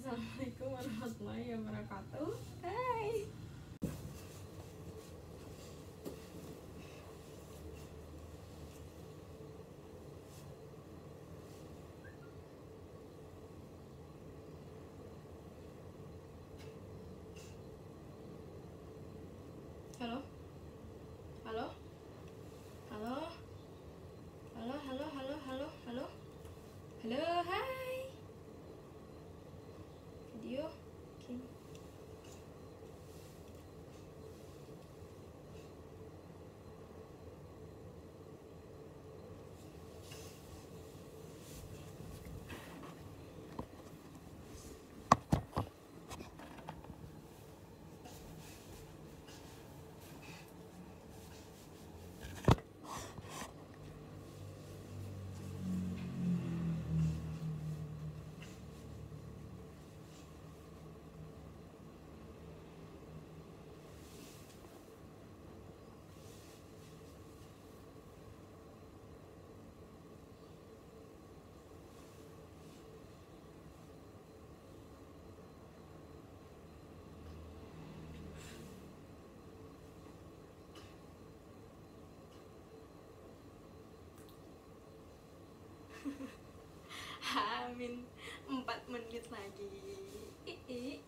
Assalamualaikum warahmatullahi wabarakatuh. Hai. Halo. Halo. Halo. Halo, halo, halo, halo, halo. Halo, hai. Video. Oke. Amin. 4 menit lagi. Ih.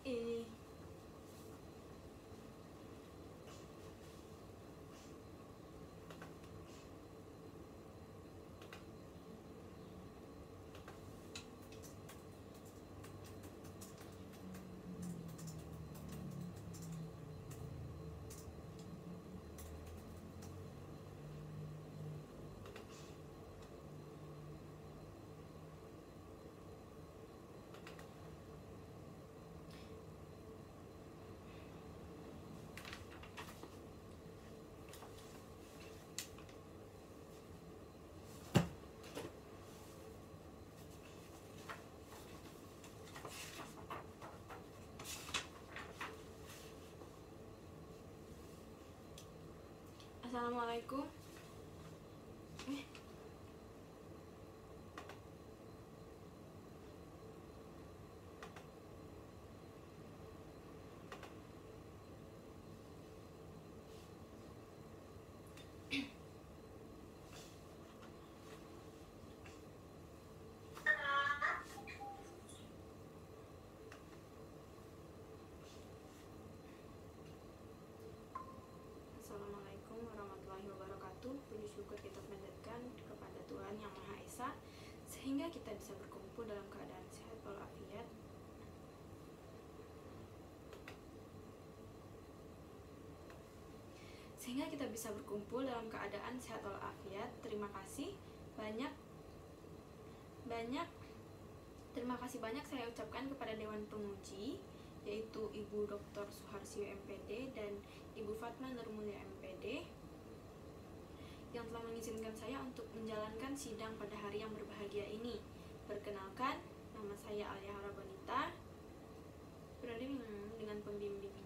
Assalamualaikum. Assalamualaikum warahmatullahi wabarakatuh. Puji syukur kita panjatkan kepada Tuhan Yang Maha Esa sehingga kita bisa berkumpul dalam keadaan sehat walafiat. Terima kasih banyak. Terima kasih banyak saya ucapkan kepada Dewan Penguji, yaitu Ibu Dr. Suharsio MPD dan Ibu Fatma Nurmulia MPD, yang telah mengizinkan saya untuk menjalankan sidang pada hari yang berbahagia ini. Perkenalkan, nama saya Alia Harabonita, berada dengan pembimbing ini.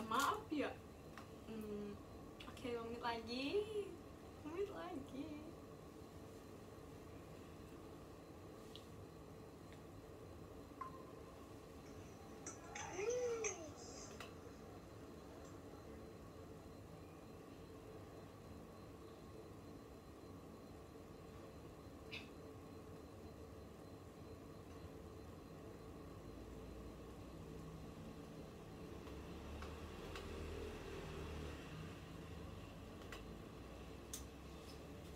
maaf ya. Oke, 5 menit lagi. 5 menit lagi.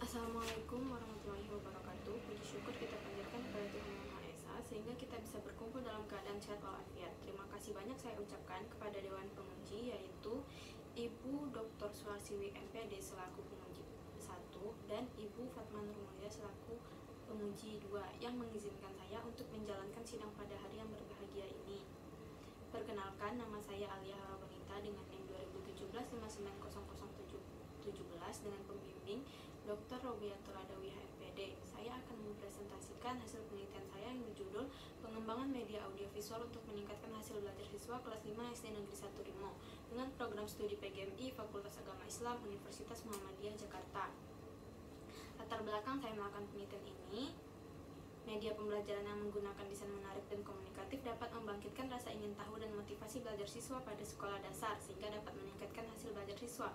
Assalamualaikum warahmatullahi wabarakatuh. Puji syukur kita panjatkan kepada Tuhan Yang Maha Esa sehingga kita bisa berkumpul dalam keadaan sehat walafiat. Terima kasih banyak saya ucapkan kepada Dewan Penguji, yaitu Ibu Dr. Suharsiwi MPD selaku penguji 1 dan Ibu Fatma Nurmulia selaku penguji 2 yang mengizinkan saya untuk menjalankan sidang pada hari yang berbahagia ini. Perkenalkan, nama saya Alia Halabonita dengan NIM 2017 dengan pembimbing Dr. Robiatul Adawiah MPD. Saya akan mempresentasikan hasil penelitian saya yang berjudul Pengembangan Media Audiovisual untuk Meningkatkan Hasil Belajar Siswa Kelas 5 SD Negeri 1 Rimo dengan Program Studi PGMI Fakultas Agama Islam Universitas Muhammadiyah Jakarta. Latar belakang saya melakukan penelitian ini, media pembelajaran yang menggunakan desain menarik dan komunikatif dapat membangkitkan rasa ingin tahu dan motivasi belajar siswa pada sekolah dasar sehingga dapat meningkatkan hasil belajar siswa.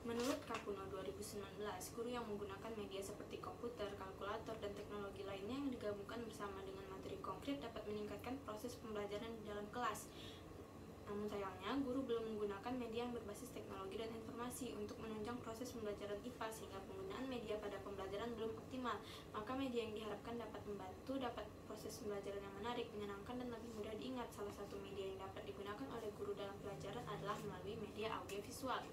Menurut Kapuno 2019, guru yang menggunakan media seperti komputer, kalkulator, dan teknologi lainnya yang digabungkan bersama dengan materi konkret dapat meningkatkan proses pembelajaran di dalam kelas. Namun sayangnya, guru belum menggunakan media yang berbasis teknologi dan informasi untuk menunjang proses pembelajaran IPA sehingga penggunaan media pada pembelajaran belum optimal. Maka media yang diharapkan dapat membantu proses pembelajaran yang menarik, menyenangkan, dan lebih mudah diingat. Salah satu media yang dapat digunakan oleh guru dalam pelajaran adalah melalui media audiovisual.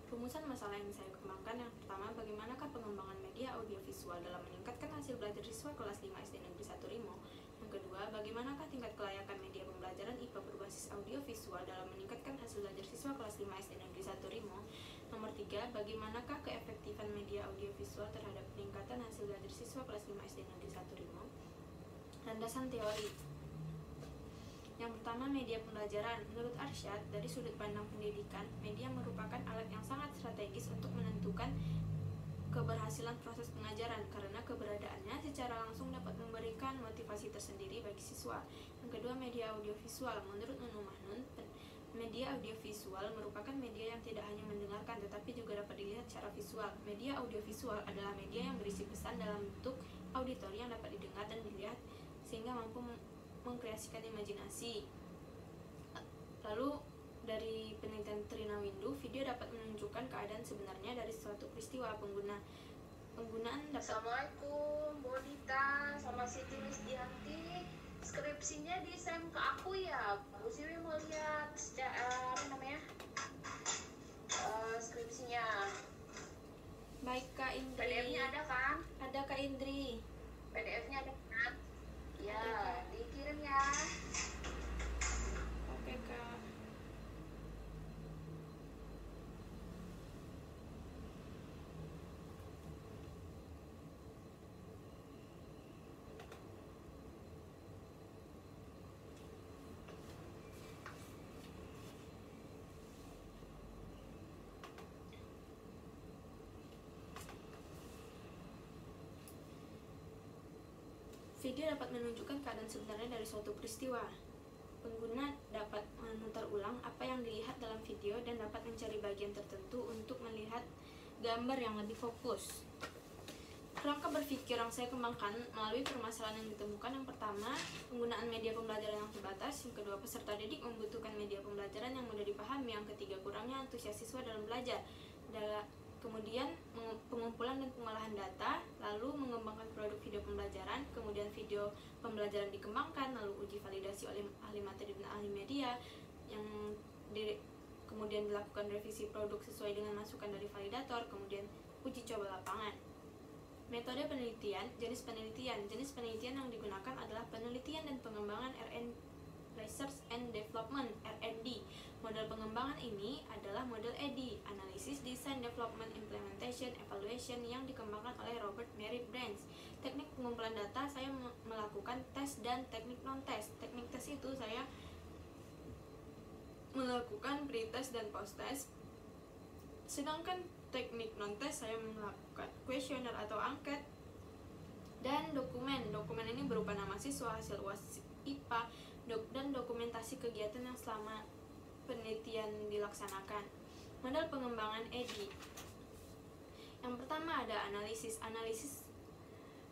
Rumusan masalah yang saya kembangkan, yang pertama, bagaimanakah pengembangan media audiovisual dalam meningkatkan hasil belajar siswa kelas 5 SD Negeri 1 Rimo? Yang kedua, bagaimanakah tingkat kelayakan media pembelajaran IPA berbasis audiovisual dalam meningkatkan hasil belajar siswa kelas 5 SD Negeri 1 Rimo? Nomor 3, bagaimanakah keefektifan media audiovisual terhadap peningkatan hasil belajar siswa kelas 5 SD Negeri 1 Rimo? Landasan teori. Yang pertama, media pembelajaran. Menurut Arsyad, dari sudut pandang pendidikan, media merupakan alat yang sangat strategis untuk menentukan keberhasilan proses pengajaran karena keberadaannya secara langsung dapat memberikan motivasi tersendiri bagi siswa. Yang kedua, media audiovisual. Menurut Nunu Mahnun, media audiovisual merupakan media yang tidak hanya mendengarkan tetapi juga dapat dilihat secara visual. Media audiovisual adalah media yang berisi pesan dalam bentuk auditori yang dapat didengar dan dilihat sehingga mampu mengkreasikan imajinasi. Lalu dari penelitian Trina Windu, video dapat menunjukkan keadaan sebenarnya dari suatu peristiwa. Penggunaan dapat. Assalamualaikum, Bonita sama Siti Lisdianti. Skripsinya di send ke aku ya. Bu Siwi mau lihat skripsinya. Baik Kak Indri. PDF-nya ada kan? Ada Kak Indri. PDF-nya ada kan? Ya, Ada, Kak. dikirim ya. Oke Kak. Video dapat menunjukkan keadaan sebenarnya dari suatu peristiwa. Pengguna dapat memutar ulang apa yang dilihat dalam video dan dapat mencari bagian tertentu untuk melihat gambar yang lebih fokus. Kerangka berpikir yang saya kembangkan melalui permasalahan yang ditemukan. Yang pertama, penggunaan media pembelajaran yang terbatas. Yang kedua, peserta didik membutuhkan media pembelajaran yang mudah dipahami. Yang ketiga, kurangnya antusias siswa dalam belajar. Kemudian pengumpulan dan pengolahan data, lalu mengembangkan produk video pembelajaran, kemudian video pembelajaran dikembangkan, lalu uji validasi oleh ahli materi dan ahli media, kemudian dilakukan revisi produk sesuai dengan masukan dari validator, kemudian uji coba lapangan. Metode penelitian, jenis penelitian yang digunakan adalah penelitian dan pengembangan Research and Development (R&D). Model pengembangan ini adalah model EDI, Analysis, Design, Development, Implementation, Evaluation, yang dikembangkan oleh Robert Mary Branch. Teknik pengumpulan data, saya melakukan tes dan teknik non-tes. Teknik tes itu saya melakukan pretest dan posttest, sedangkan teknik non-test saya melakukan kuesioner atau angket dan dokumen. Dokumen ini berupa nama siswa, hasil UAS IPA, dan dokumentasi kegiatan yang selama penelitian dilaksanakan. Modal pengembangan EDI. Yang pertama ada analisis.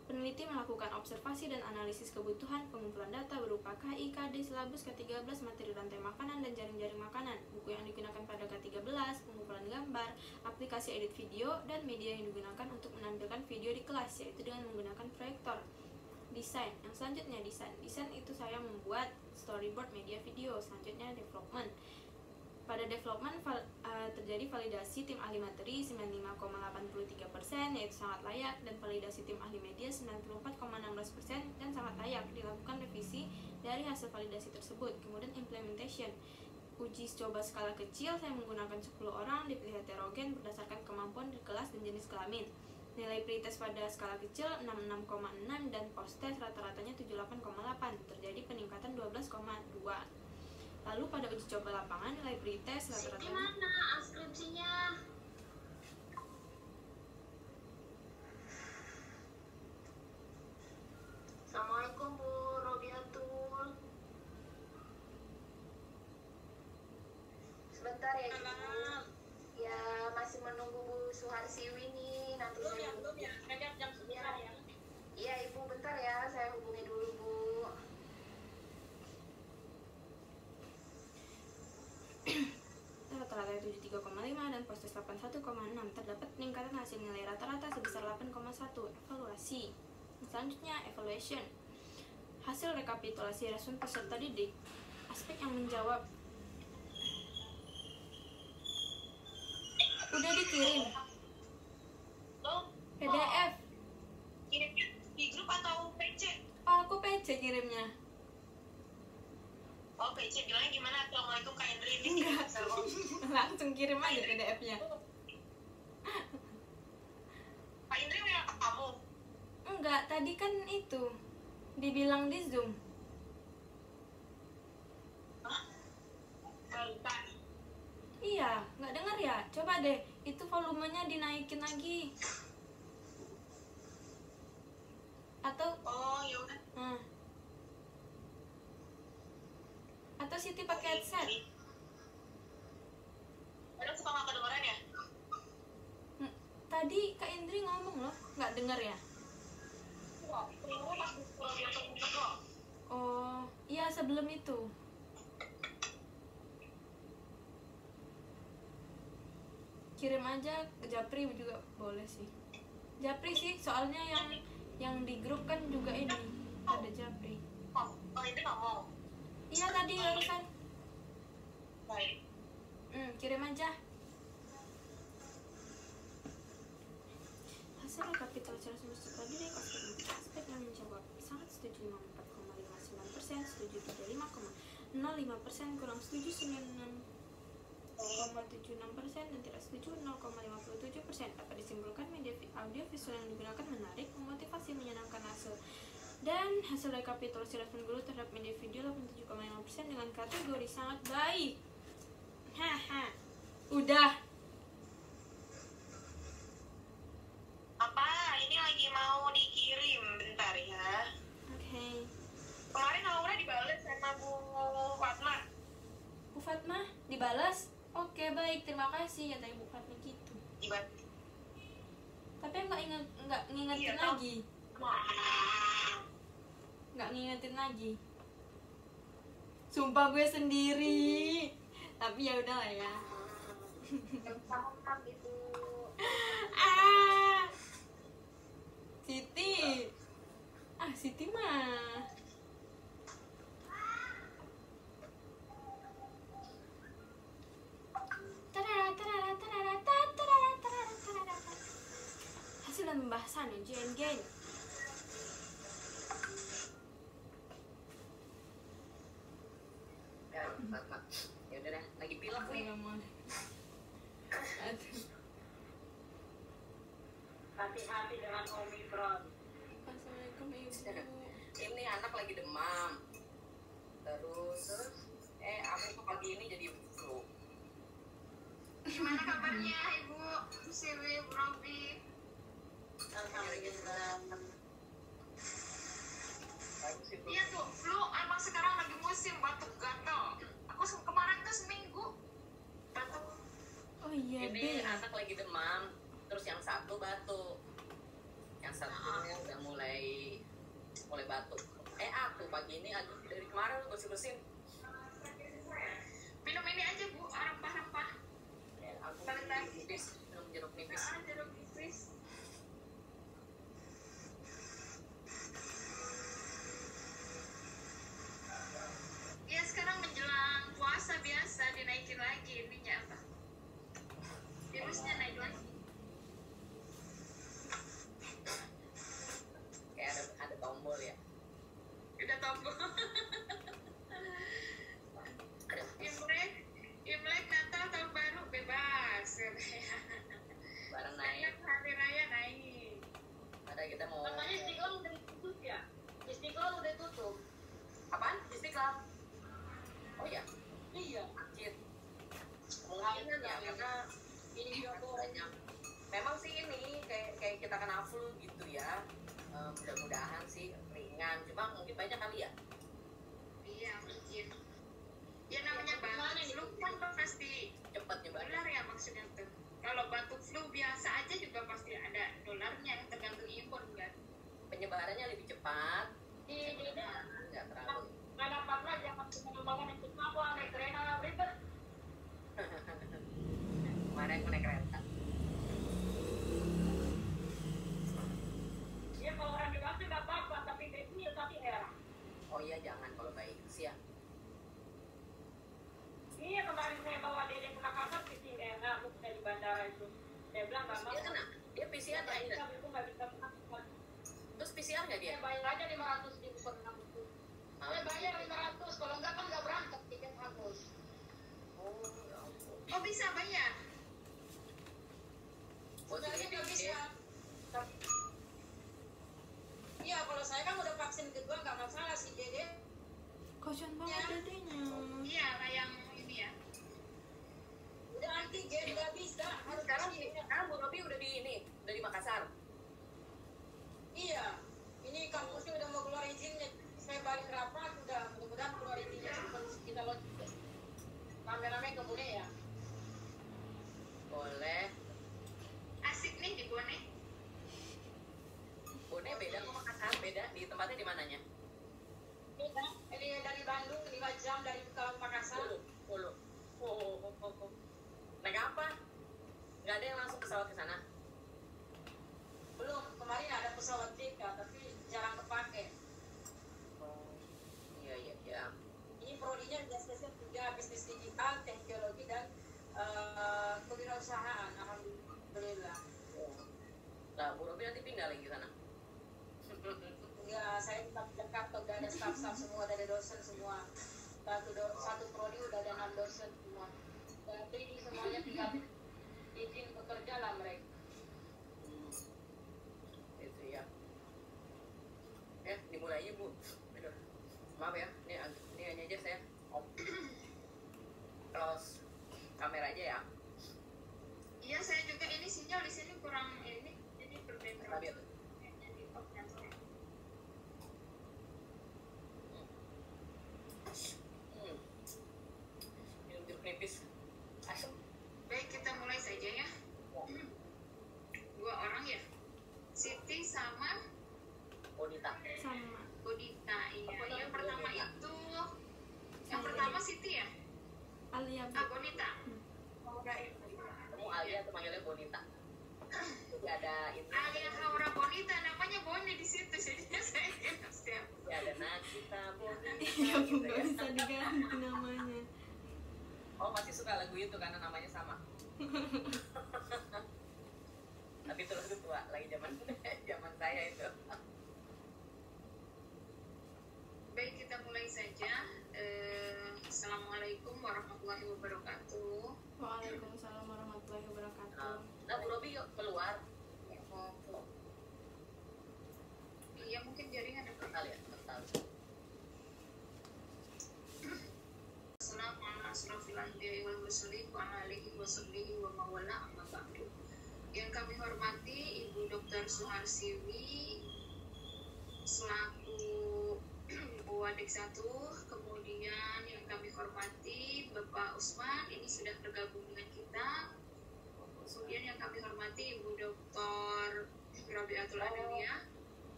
Peneliti melakukan observasi dan analisis kebutuhan, pengumpulan data berupa KI, KD, silabus, K13, materi rantai makanan, dan jaring-jaring makanan, buku yang digunakan pada K13, pengumpulan gambar, aplikasi edit video, dan media yang digunakan untuk menampilkan video di kelas, yaitu dengan menggunakan proyektor. Desain. Yang selanjutnya desain itu saya membuat storyboard media video. Selanjutnya development. Pada development terjadi validasi tim ahli materi 95,83%, yaitu sangat layak, dan validasi tim ahli media 94,16% dan sangat layak. Dilakukan revisi dari hasil validasi tersebut. Kemudian implementation. Uji coba skala kecil, saya menggunakan 10 orang, dipilih heterogen berdasarkan kemampuan di kelas dan jenis kelamin. Nilai pretest pada skala kecil 66,6 dan posttest rata-ratanya 78,8. Terjadi peningkatan 12,2. Lalu pada uji coba lapangan nilai pretest rata-rata. Gimana skripsinya? Assalamualaikum Bu Robiatul. Sebentar ya Ibu. Ya masih menunggu Bu Suharsiwi nih. Nanti saya belum ya. Kadang jam 9 ya. Iya Ibu, bentar ya, saya hubungi dulu Bu. Rata-rata 73,5 dan posttest 81,6. Terdapat peningkatan hasil nilai rata-rata sebesar 8,1. Evaluasi. Selanjutnya evaluation. Hasil rekapitulasi respon peserta didik. Aspek yang menjawab. Udah dikirim Lo PDF. kirimnya di grup atau PC? Oh, aku PC kirimnya. Oh, PC bilangnya gimana? Assalamualaikum Kak Indri. Enggak. Langsung kirim aja PDF-nya. Kak Indri punya kamu? Enggak, tadi kan itu dibilang di Zoom. Bentar. Iya, nggak dengar ya? Coba deh, itu volumenya dinaikin lagi. Atau Oh, yaudah. Atau Siti pakai headset. Kadang suka nggak kedengeran ya? Tadi Kak Indri ngomong loh, nggak dengar ya? Wah, kedengeran pas di atas buku kok. Oh, iya sebelum itu. Kirim aja ke Japri juga boleh sih. Japri sih, soalnya yang di grup kan juga ini ada Japri. Oh, Kak Indri nggak mau. Iya tadi barusan. Baik. Kirim aja. Hasil rekapitulasi semester tadi dari aspek yang menjawab sangat setuju 54,59%, setuju 35,05%, kurang setuju 96,76% dan tidak setuju 0,57%. Dapat disimpulkan media audio visual yang digunakan menarik, memotivasi, menyenangkan hasil. Dan hasil rekapitulasi respon guru terhadap media video 87,5% dengan kategori sangat baik. Haha. Udah. Apa? Ini lagi mau dikirim. Bentar ya. Oke. Kemarin Aura dibales sama Bu Fatma. Bu Fatma dibalas. Oke, baik, terima kasih kata Ibu Fatma gitu. Dibales. Tapi nggak ngingetin Iya, tau. lagi. Nggak ngingetin lagi. Sumpah gue sendiri. Tapi ya udahlah ya. Sama Ibu. Ah. Siti. Siti mah. Hasil dan pembahasan ujian geng. Ya udah dah, lagi pilek nih. Aduh. Hati-hati dengan Omicron. Assalamualaikum Ibu. Ini anak lagi demam. Terus aku tuh pagi ini jadi flu. sih, Robi. Alhamdulillah. Bagus itu. Iya tuh, flu emang sekarang lagi musim batuk gatal. Aku kemarin tuh seminggu batuk. Oh iya, Ini Be. anak lagi demam, terus yang satu batuk, yang satunya udah mulai batuk. Aku pagi ini dari kemarin bersih-bersihin. Minum ini aja Bu, rempah-rempah. Aku Balik lagi. minum jeruk nipis. Jeruk nipis. Ya sekarang menjelang puasa biasa dinaikin lagi ininya apa? Virusnya naik lagi. Kayak ada tombol ya. Udah tombol. Imlek, Natal, Tahun Baru bebas. Barang naik. Hari Raya naik. Ada kita mau. Katanya Istiqlal udah ditutup ya? Istiqlal udah tutup. Apaan? Istiqlal. Oh ya, Iya. Cid. Kemungkinan ya karena Ini Joko. banyak. Memang sih ini kayak kita kena flu gitu ya. Mudah-mudahan sih ringan. Cuma mungkin banyak kali ya. Iya mungkin. Ya namanya batuk flu kan pasti Cepat nyebar. dolar ya maksudnya tuh. Kalau batuk flu biasa aja juga pasti ada dolarnya tergantung impor kan. Penyebarannya lebih cepat. Di Nggak terlalu. mana partner yang masih mengembangkan itu apa naik kereta ribet. Kemarin aku naik kereta. Ya kalau orang dewasa nggak apa-apa, tapi ini tapi era. Oh iya jangan kalau baik sih ya. Iya kemarin saya bawa Dede ke Makassar di sini, aku dari bandara itu. Saya bilang nggak mau. Dia kena. Dia PCR nggak ini? Itu nggak bisa masuk. Terus PCR nggak dia? Saya bayar aja 500.000 per 6 itu. Saya bayar 500, kalau enggak kan nggak berangkat tiket hangus. Oh ya ampun. Oh bisa bayar. Buat Sebenarnya ini nggak dia. bisa. Tapi- Iya kalau saya kan udah vaksin kedua nggak masalah sih Dede. Kasian banget dedenya. Iya lah yang ini ya. Udah antigen nggak bisa. Harus Sekarang vaksin. Bu Robi udah di ini, udah di Makassar. Iya, ini kampusnya udah mau keluar izinnya. Saya balik rapat, udah mudah-mudahan keluar izinnya sebelum kita launching. Rame-rame ke Bone ya. Boleh. Asik nih di Bone. Bone beda sama Makassar, beda. Di tempatnya di mananya? Beda. Ini dari Bandung 5 jam dari ke Makassar. Puluh. Oh. Naik apa? Nggak ada yang langsung pesawat ke sana? Belum, kemarin ada pesawat JK tapi jarang kepake. Oh. Iya. Ini prodinya biasanya 3 bisnis digital, teknologi dan kewirausahaan. Alhamdulillah. Nah, Bu Robi nanti pindah lagi ke sana. Ya, saya tetap di Jakarta, udah ada staff-staff semua, udah ada dosen semua. Satu prodi udah ada 6 dosen semua. Dan ini semuanya tinggal izin bekerja lah mereka. Itu ya. Dimulai aja Bu. Aduh. Maaf ya, ini aja saya. Close kamera aja ya. Iya saya juga ini sinyal di sini kurang ini jadi berbeda. Tadi tuh. Jadi off dan saya. Minum jeruk nipis. Asam. Baik kita mulai saja ya. 2 orang ya. Siti sama Bonita. Sama. Bodita. Iya. Apa namanya? Yang pertama Bonita. itu yang pertama Siti ya. Alia, Bu. Bonita. Kamu Alia atau manggilnya Bonita? Jadi ada itu. Alia Haura Bonita namanya Boni di situ jadinya saya kira siap. Jadi ada Nagita, Bonita. Iya, Bu, gitu nggak ya. bisa diganti namanya. Oh masih suka lagu itu karena namanya sama. Tapi itu lagu tua, lagi zaman saya itu. Baik kita mulai saja. Assalamualaikum warahmatullahi wabarakatuh. Waalaikumsalam warahmatullahi wabarakatuh. Nah, Bu Robi keluar. Iya mungkin jaringan apa? Kali ya, tahu. Assalamualaikum warahmatullahi wabarakatuh. Wa ala alihi wa sahbihi wa mawala amma ba'du. Yang kami hormati Ibu Dr. Suharsiwi selaku Wadik 1, kemudian yang kami hormati Bapak Usman, ini sudah bergabung dengan kita. Kemudian yang kami hormati Ibu Dr. Rabiatul Adawiyah.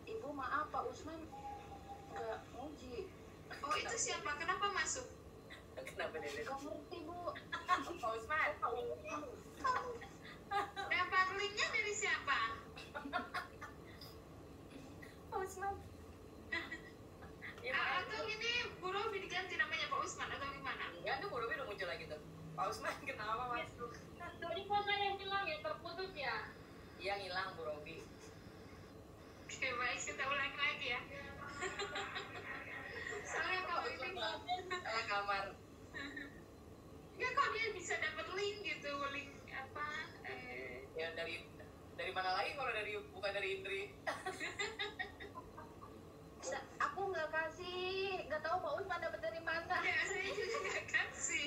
Ibu maaf Pak Usman nggak nguji. Oh, itu siapa? Kenapa masuk? Kenapa dia Nggak ngerti Bu. Pak Usman? Dapat linknya dari siapa? Pak Usman? Ya, Atau ini Bu Robi diganti namanya Pak Usman atau gimana? enggak, tuh Borobi udah muncul lagi tuh. Pak Usman kenapa masuk? Tadi fotonya yang hilang ya terputus ya. Iya ngilang Bu Robi. Oke, baik, kita ulang lagi ya. Soalnya kalau ini Salah kamar. ya kok dia bisa dapat link gitu, link apa? Ya dari mana lagi kalau bukan dari Indri? Aku nggak kasih, nggak tahu Pak Usman dapat dari mana. Ya, saya juga nggak kasih.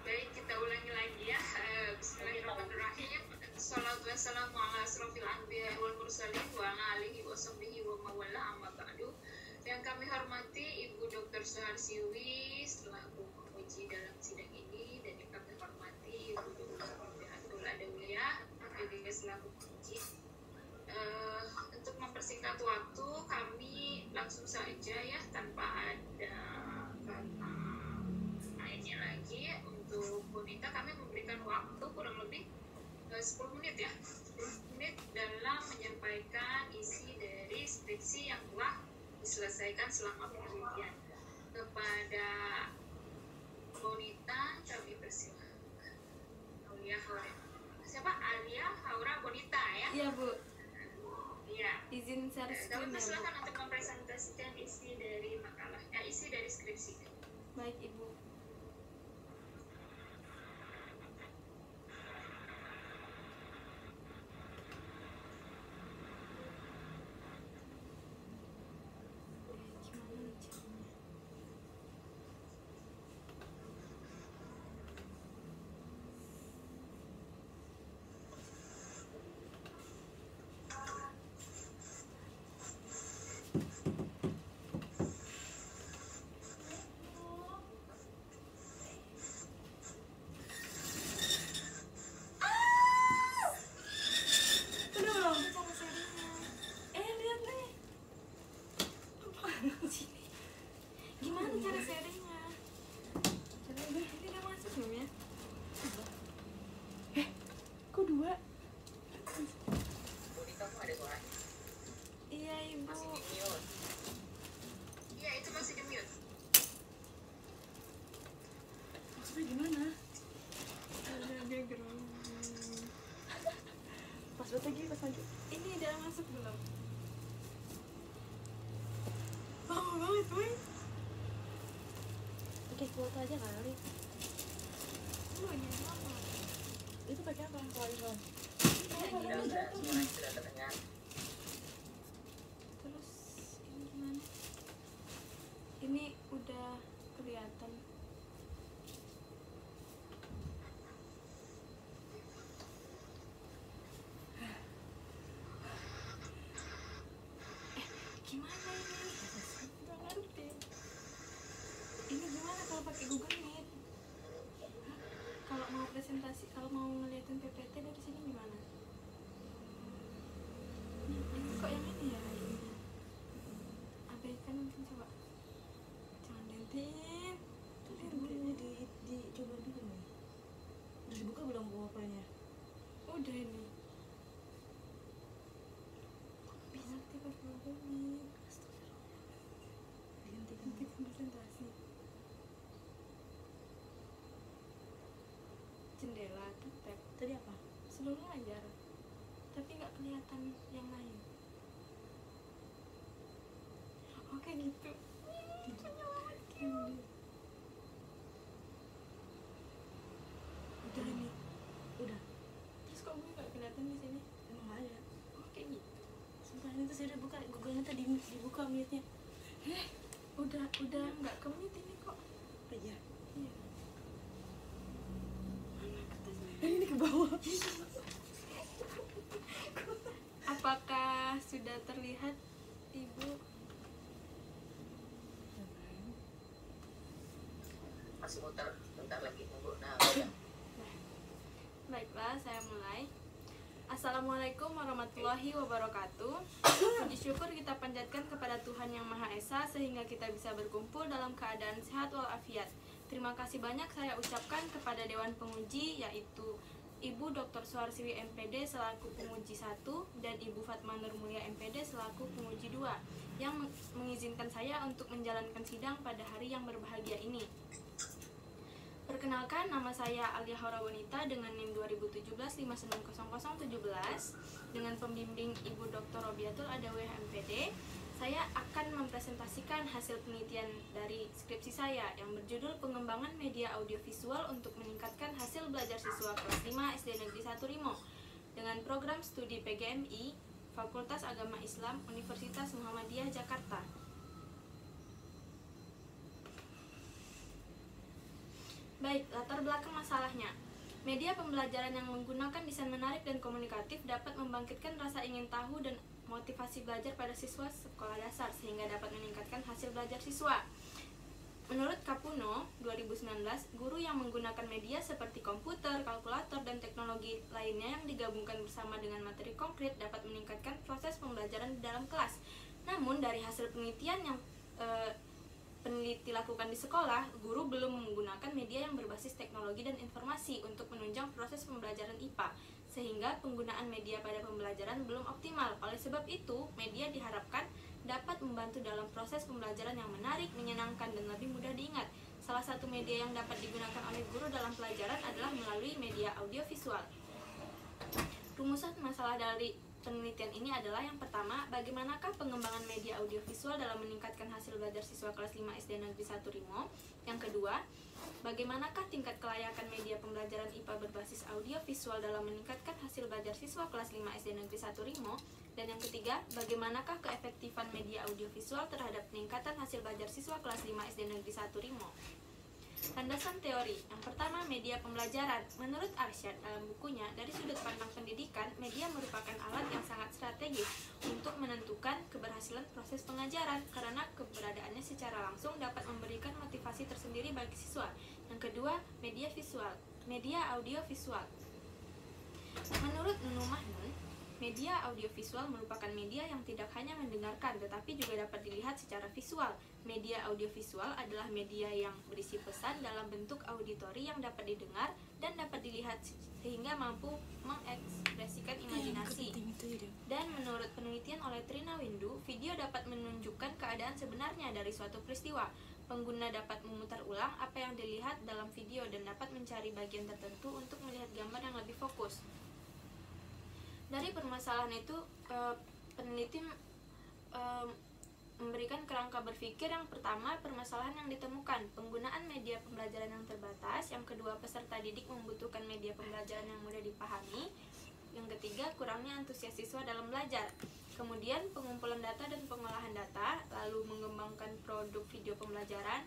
Baik, kita ulangi lagi ya. Bismillahirrahmanirrahim. Salatu wassalamu ala asrofil anbiya wal mursalin wa ala alihi wa sahbihi wa mawala amma ba'du. Yang kami hormati Ibu Dr. Suharsiwi selaku penguji dalam sidang ini, dan yang kami hormati Ibu Dr. Rabiatul Adawiyah juga selaku penguji. Untuk mempersingkat waktu, kami langsung saja ya tanpa ada kata lainnya lagi. Untuk bonita kami memberikan waktu kurang lebih 10 menit ya, 10 menit dalam menyampaikan isi dari skripsi yang telah diselesaikan selama penelitian. Kepada bonita kami persilahkan. Alia Haura Bonita ya? Iya Bu, Iya. izin share Kami screen ya Bu. persilahkan untuk mempresentasikan isi dari makalah, isi dari skripsi. Baik Ibu. Gimana nih caranya? Udah belum cara sharingnya? Lihat nih. Apaan sih ini? Gimana cara sharingnya? Ini udah masuk belum ya? Kok 2? Bonita kok ada suaranya? Iya Ibu. Masih di mute. Iya, itu masih di mute. Maksudnya gimana? Ada background. Pas lagi, pas lagi. Ini udah masuk belum? Lama banget, boy. Oke, foto aja kali. Ini lama. Itu pakai apa? Wifi. Sudah, semuanya sudah terdengar. Terus ini gimana? Ini udah kelihatan. Gimana ini? Nggak ngerti. Ini gimana kalau pakai Google Meet? Hah? Kalau mau presentasi, kalau mau ngeliatin PPT dari sini gimana? Ini kok yang ini ya? Ininya. Abaikan mungkin, coba. Jangan dentin. Coba dulu nih. Udah dibuka belum PowerPoint-nya? Udah ini. Bisa tiba Google Meet. Ganti presentasi. Jendela tuh tab. Tadi apa? Seluruh ajar. Tapi nggak kelihatan yang lain. Oke gitu. Udah nih. Udah. Terus kok gue nggak kelihatan di sini? Emang nggak ada. Oke gitu. Sumpah ini tuh saya udah buka Google-nya tadi dibuka Meet-nya. Udah nggak ke-mute ini kok. Oh iya. Iya. Mana kertasnya? Ini ke bawah. Apakah sudah terlihat Ibu? Masih muter, bentar lagi nunggu. Nah, udah. Baiklah, saya mulai. Assalamualaikum warahmatullahi wabarakatuh. Puji syukur kita panjatkan kepada Tuhan Yang Maha Esa sehingga kita bisa berkumpul dalam keadaan sehat walafiat. Terima kasih banyak saya ucapkan kepada Dewan Penguji, yaitu Ibu Dr. Suharsiwi MPD selaku penguji 1 dan Ibu Fatma Nurmulia MPD selaku penguji 2 yang mengizinkan saya untuk menjalankan sidang pada hari yang berbahagia ini. Perkenalkan, nama saya Alia Horawanita dengan NIM 2017-590017 dengan pembimbing Ibu Dr. Robiatul Adawiyah MPD. Saya akan mempresentasikan hasil penelitian dari skripsi saya yang berjudul Pengembangan Media Audiovisual untuk Meningkatkan Hasil Belajar Siswa Kelas 5 SD Negeri 1 Rimo dengan program studi PGMI Fakultas Agama Islam Universitas Muhammadiyah Jakarta. Baik, latar belakang masalahnya. Media pembelajaran yang menggunakan desain menarik dan komunikatif dapat membangkitkan rasa ingin tahu dan motivasi belajar pada siswa sekolah dasar sehingga dapat meningkatkan hasil belajar siswa. Menurut Kapuno 2019, guru yang menggunakan media seperti komputer, kalkulator, dan teknologi lainnya yang digabungkan bersama dengan materi konkret dapat meningkatkan proses pembelajaran di dalam kelas. Namun dari hasil penelitian yang peneliti lakukan di sekolah, guru belum menggunakan media yang berbasis teknologi dan informasi untuk menunjang proses pembelajaran IPA, sehingga penggunaan media pada pembelajaran belum optimal. Oleh sebab itu, media diharapkan dapat membantu dalam proses pembelajaran yang menarik, menyenangkan, dan lebih mudah diingat. Salah satu media yang dapat digunakan oleh guru dalam pelajaran adalah melalui media audiovisual. Rumusan masalah dari penelitian ini adalah yang pertama, bagaimanakah pengembangan media audiovisual dalam meningkatkan hasil belajar siswa kelas 5 SD Negeri 1 Rimo? Yang kedua, bagaimanakah tingkat kelayakan media pembelajaran IPA berbasis audiovisual dalam meningkatkan hasil belajar siswa kelas 5 SD Negeri 1 Rimo? Dan yang ketiga, bagaimanakah keefektifan media audiovisual terhadap peningkatan hasil belajar siswa kelas 5 SD Negeri 1 Rimo? Landasan teori. Yang pertama, media pembelajaran. Menurut Arsyad dalam bukunya, dari sudut pandang pendidikan, media merupakan alat yang sangat strategis untuk menentukan keberhasilan proses pengajaran karena keberadaannya secara langsung dapat memberikan motivasi tersendiri bagi siswa. Yang kedua, media visual. Media audiovisual. Menurut Nunu Mahnun, media audiovisual merupakan media yang tidak hanya mendengarkan tetapi juga dapat dilihat secara visual. Media audiovisual adalah media yang berisi pesan dalam bentuk auditori yang dapat didengar dan dapat dilihat sehingga mampu mengekspresikan imajinasi. Dan menurut penelitian oleh Trina Windu, video dapat menunjukkan keadaan sebenarnya dari suatu peristiwa. Pengguna dapat memutar ulang apa yang dilihat dalam video dan dapat mencari bagian tertentu untuk melihat gambar yang lebih fokus. Dari permasalahan itu, peneliti memberikan kerangka berpikir. Yang pertama, permasalahan yang ditemukan, penggunaan media pembelajaran yang terbatas. Yang kedua, peserta didik membutuhkan media pembelajaran yang mudah dipahami. Yang ketiga, kurangnya antusias siswa dalam belajar. Kemudian, pengumpulan data dan pengolahan data, lalu mengembangkan produk video pembelajaran,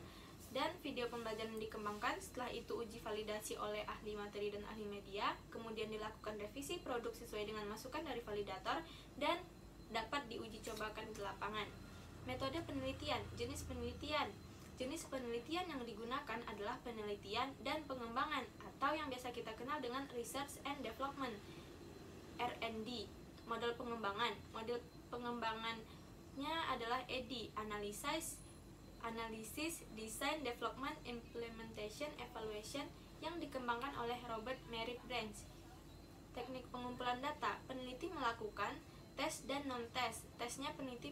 dan video pembelajaran dikembangkan. Setelah itu uji validasi oleh ahli materi dan ahli media, kemudian dilakukan revisi produk sesuai dengan masukan dari validator, dan dapat diuji cobakan di lapangan. Metode penelitian, jenis penelitian. Jenis penelitian yang digunakan adalah penelitian dan pengembangan atau yang biasa kita kenal dengan Research and Development, R&D. Model pengembangannya adalah ED, Analysis, Design, Development, Implementation, Evaluation, yang dikembangkan oleh Robert Merritt Branch. Teknik pengumpulan data, peneliti melakukan tes dan non-tes. Tesnya peneliti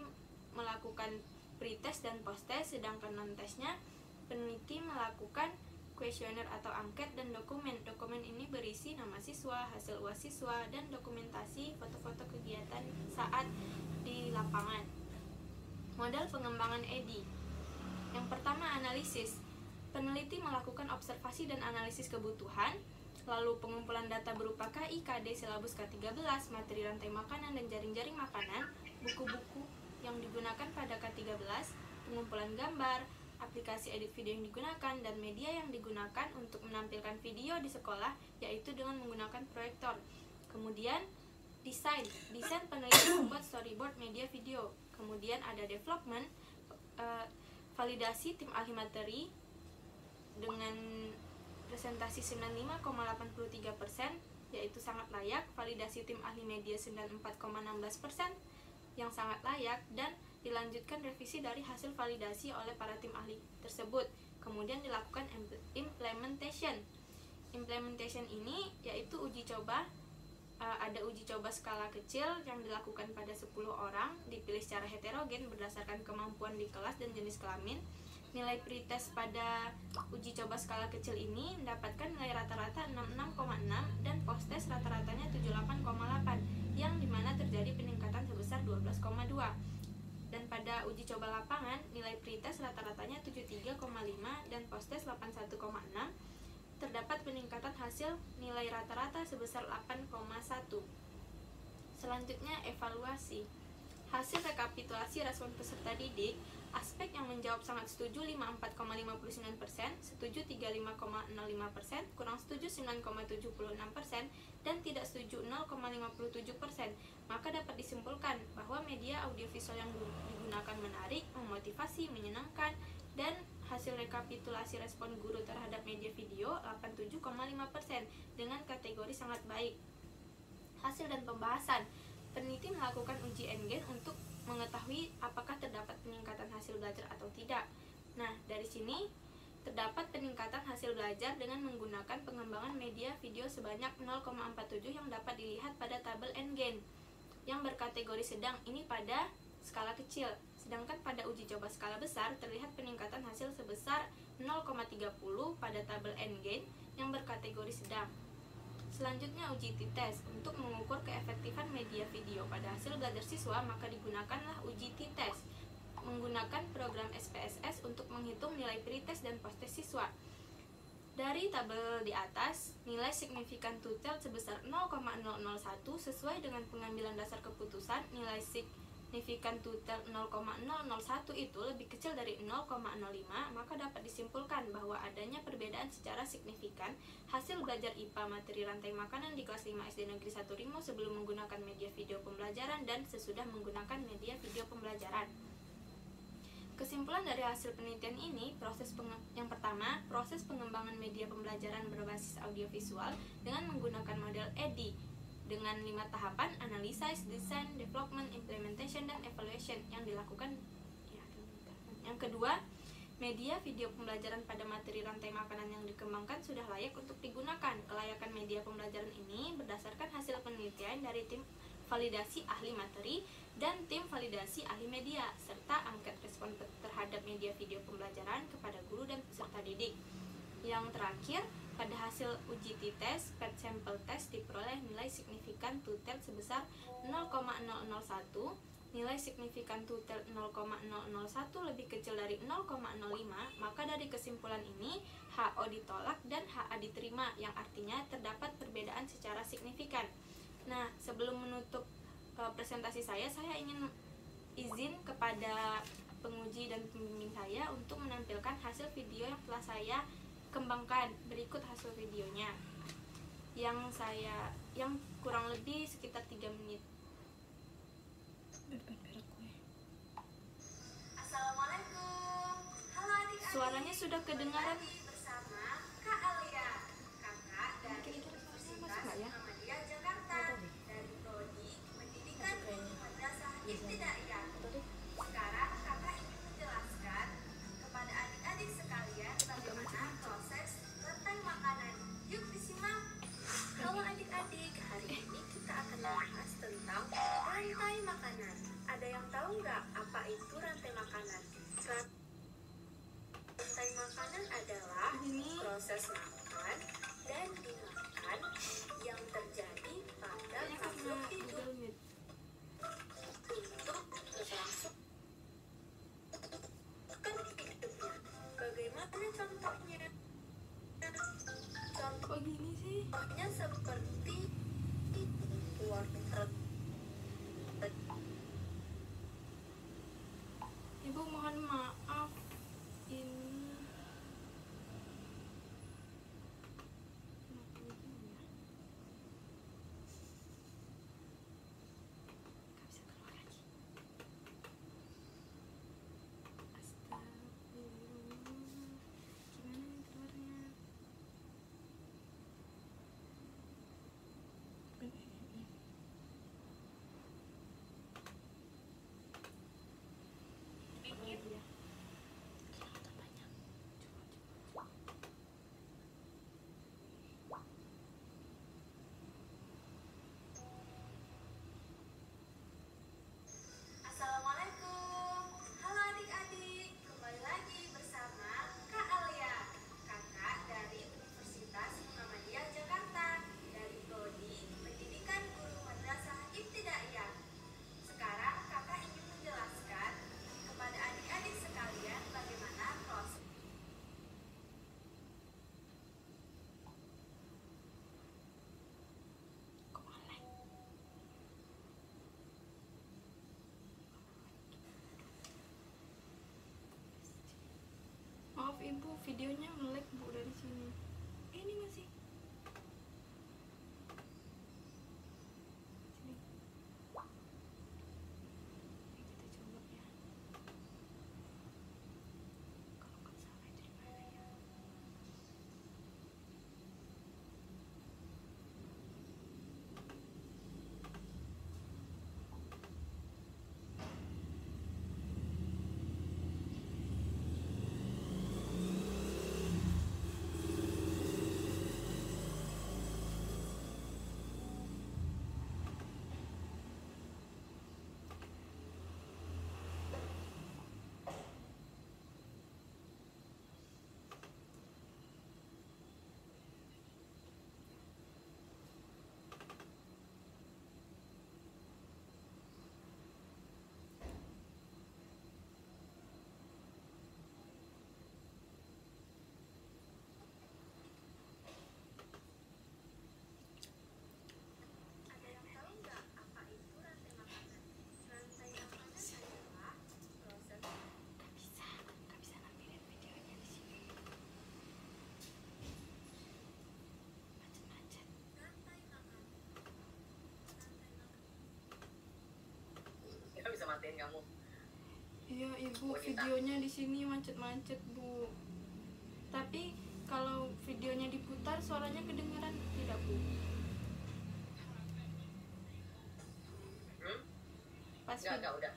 melakukan pre-test dan post-test, sedangkan non-tesnya peneliti melakukan kuesioner atau angket dan dokumen. Dokumen ini berisi nama siswa, hasil UAS siswa, dan dokumentasi foto-foto kegiatan saat di lapangan. Model pengembangan ED. Yang pertama, analisis. Peneliti melakukan observasi dan analisis kebutuhan, lalu pengumpulan data berupa KI, KD, silabus K13, materi rantai makanan dan jaring-jaring makanan, buku-buku yang digunakan pada K13, pengumpulan gambar, aplikasi edit video yang digunakan, dan media yang digunakan untuk menampilkan video di sekolah, yaitu dengan menggunakan proyektor. Kemudian desain penelitian membuat storyboard media video. Kemudian ada development, validasi tim ahli materi dengan presentasi 95,83%, yaitu sangat layak. Validasi tim ahli media 94,16%, yang sangat layak, dan dilanjutkan revisi dari hasil validasi oleh para tim ahli tersebut. Kemudian dilakukan implementation. Implementation ini yaitu uji coba. Ada uji coba skala kecil yang dilakukan pada 10 orang, dipilih secara heterogen berdasarkan kemampuan di kelas dan jenis kelamin. Nilai pretest pada uji coba skala kecil ini mendapatkan nilai rata-rata 66,6 dan posttest rata-ratanya 78,8, yang dimana terjadi peningkatan sebesar 12,2. Dan pada uji coba lapangan, nilai pretest rata-ratanya 73,5 dan posttest 81,6. Terdapat peningkatan hasil nilai rata-rata sebesar 8,1. Selanjutnya, evaluasi. Hasil rekapitulasi respon peserta didik, aspek yang menjawab sangat setuju 54,59%, setuju 35,05%, kurang setuju 9,76%, dan tidak setuju 0,57%. Maka dapat disimpulkan bahwa media audiovisual yang digunakan menarik, memotivasi, menyenangkan, dan hasil rekapitulasi respon guru terhadap media video 87,5% dengan kategori sangat baik. Hasil dan pembahasan. Peneliti melakukan uji N-gen untuk mengetahui apakah terdapat peningkatan hasil belajar atau tidak. Nah, dari sini terdapat peningkatan hasil belajar dengan menggunakan pengembangan media video sebanyak 0,47 yang dapat dilihat pada tabel N-gen yang berkategori sedang, ini pada skala kecil. Sedangkan pada uji coba skala besar terlihat peningkatan hasil sebesar 0,30 pada tabel N-gen yang berkategori sedang. Selanjutnya, uji t-test. Untuk mengukur keefektifan media video pada hasil belajar siswa, maka digunakanlah uji t-test menggunakan program SPSS untuk menghitung nilai pretest dan posttest siswa. Dari tabel di atas, nilai signifikan to-tell sebesar 0,001 sesuai dengan pengambilan dasar keputusan. Nilai signifikan to-tell 0,001 itu lebih kecil dari 0,05, maka dapat disimpulkan bahwa adanya perbedaan secara signifikan hasil belajar IPA materi rantai makanan di kelas 5 SD Negeri 1 Rimo sebelum menggunakan media video pembelajaran dan sesudah menggunakan media video pembelajaran. Kesimpulan dari hasil penelitian ini, yang pertama, proses pengembangan media pembelajaran berbasis audiovisual dengan menggunakan model EDI dengan 5 tahapan: analysis, design, development, implementation, dan evaluation yang dilakukan. Yang kedua, media video pembelajaran pada materi rantai makanan yang dikembangkan sudah layak untuk digunakan. Kelayakan media pembelajaran ini berdasarkan hasil penelitian dari tim validasi ahli materi dan tim validasi ahli media, serta angket respon terhadap media video pembelajaran kepada guru dan peserta didik. Yang terakhir, pada hasil uji t-test, PET sample test diperoleh nilai signifikan to-tell sebesar 0,001. Nilai signifikan to-tell 0,001 lebih kecil dari 0,05, maka dari kesimpulan ini HO ditolak dan HA diterima, yang artinya terdapat perbedaan secara signifikan. Nah, sebelum menutup presentasi saya ingin izin kepada penguji dan pembimbing saya untuk menampilkan hasil video yang telah saya kembangkan. Berikut hasil videonya yang kurang lebih sekitar 3 menit. Assalamualaikum. Halo adik-adik. Suaranya sudah kedengaran. Bersama Kak Alia, kakak dari Universitas Muhammadiyah Jakarta, dari Prodi Pendidikan Madrasah Ibtidaiyah. Sekarang kakak ingin menjelaskan kepada adik-adik sekalian bagaimana proses rantai makanan. Yuk disimak. Halo adik-adik, hari ini kita akan membahas tentang rantai makanan. Ada yang tahu nggak apa itu rantai makanan? Rantai makanan adalah proses makan dan dimakan yang terjadi pada makhluk hidup untuk berlangsung hidupnya. Bagaimana contohnya? Kok gini sih? Contohnya seperti wortel. Ibu mohon maaf. videonya nge-lag Bu dari sini. Ini masih. Sini. Kita coba ya. Kalau nggak salah itu di mana ya? Ada yang tahu nggak apa itu rantai makanan? Rantai makanan adalah proses Nggak bisa nampilin videonya di sini. Macet-macet. rantai makanan. Nggak bisa matiin kamu. Iya ibu, Wanita. videonya di sini macet-macet Bu. Tapi kalau videonya diputar suaranya kedengaran tidak Bu? Pas Enggak, udah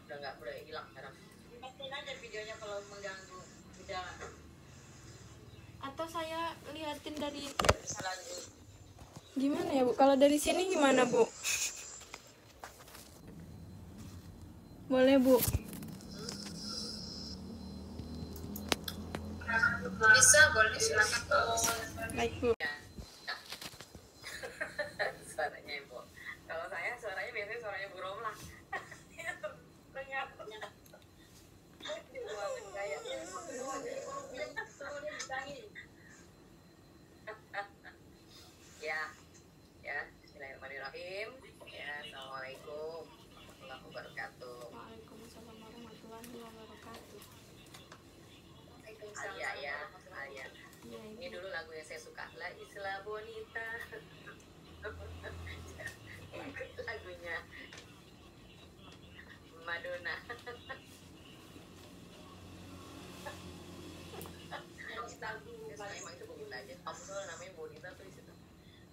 hilang sekarang. Matiin aja videonya kalau mengganggu. Udah atau saya liatin dari bisa lanjut. gimana ya Bu? Kalau dari sini gimana Bu? Boleh Bu? Bisa, boleh, silakan. Baik Bu. Suaranya Ibu. Kalau saya suaranya biasanya suaranya Bu Romlah. Dengar. Ya, bismillahirrahmanirrahim. Ya, assalamualaikum warahmatullahi wabarakatuh. Waalaikumsalam warahmatullahi wabarakatuh. Alia ya, Alia. Iya Ini Ibu. dulu lagu yang saya suka, La Isla Bonita. Ikut lagunya Madonna. Terus emang itu Bonita aja. Kamu tuh namanya Bonita tuh di situ.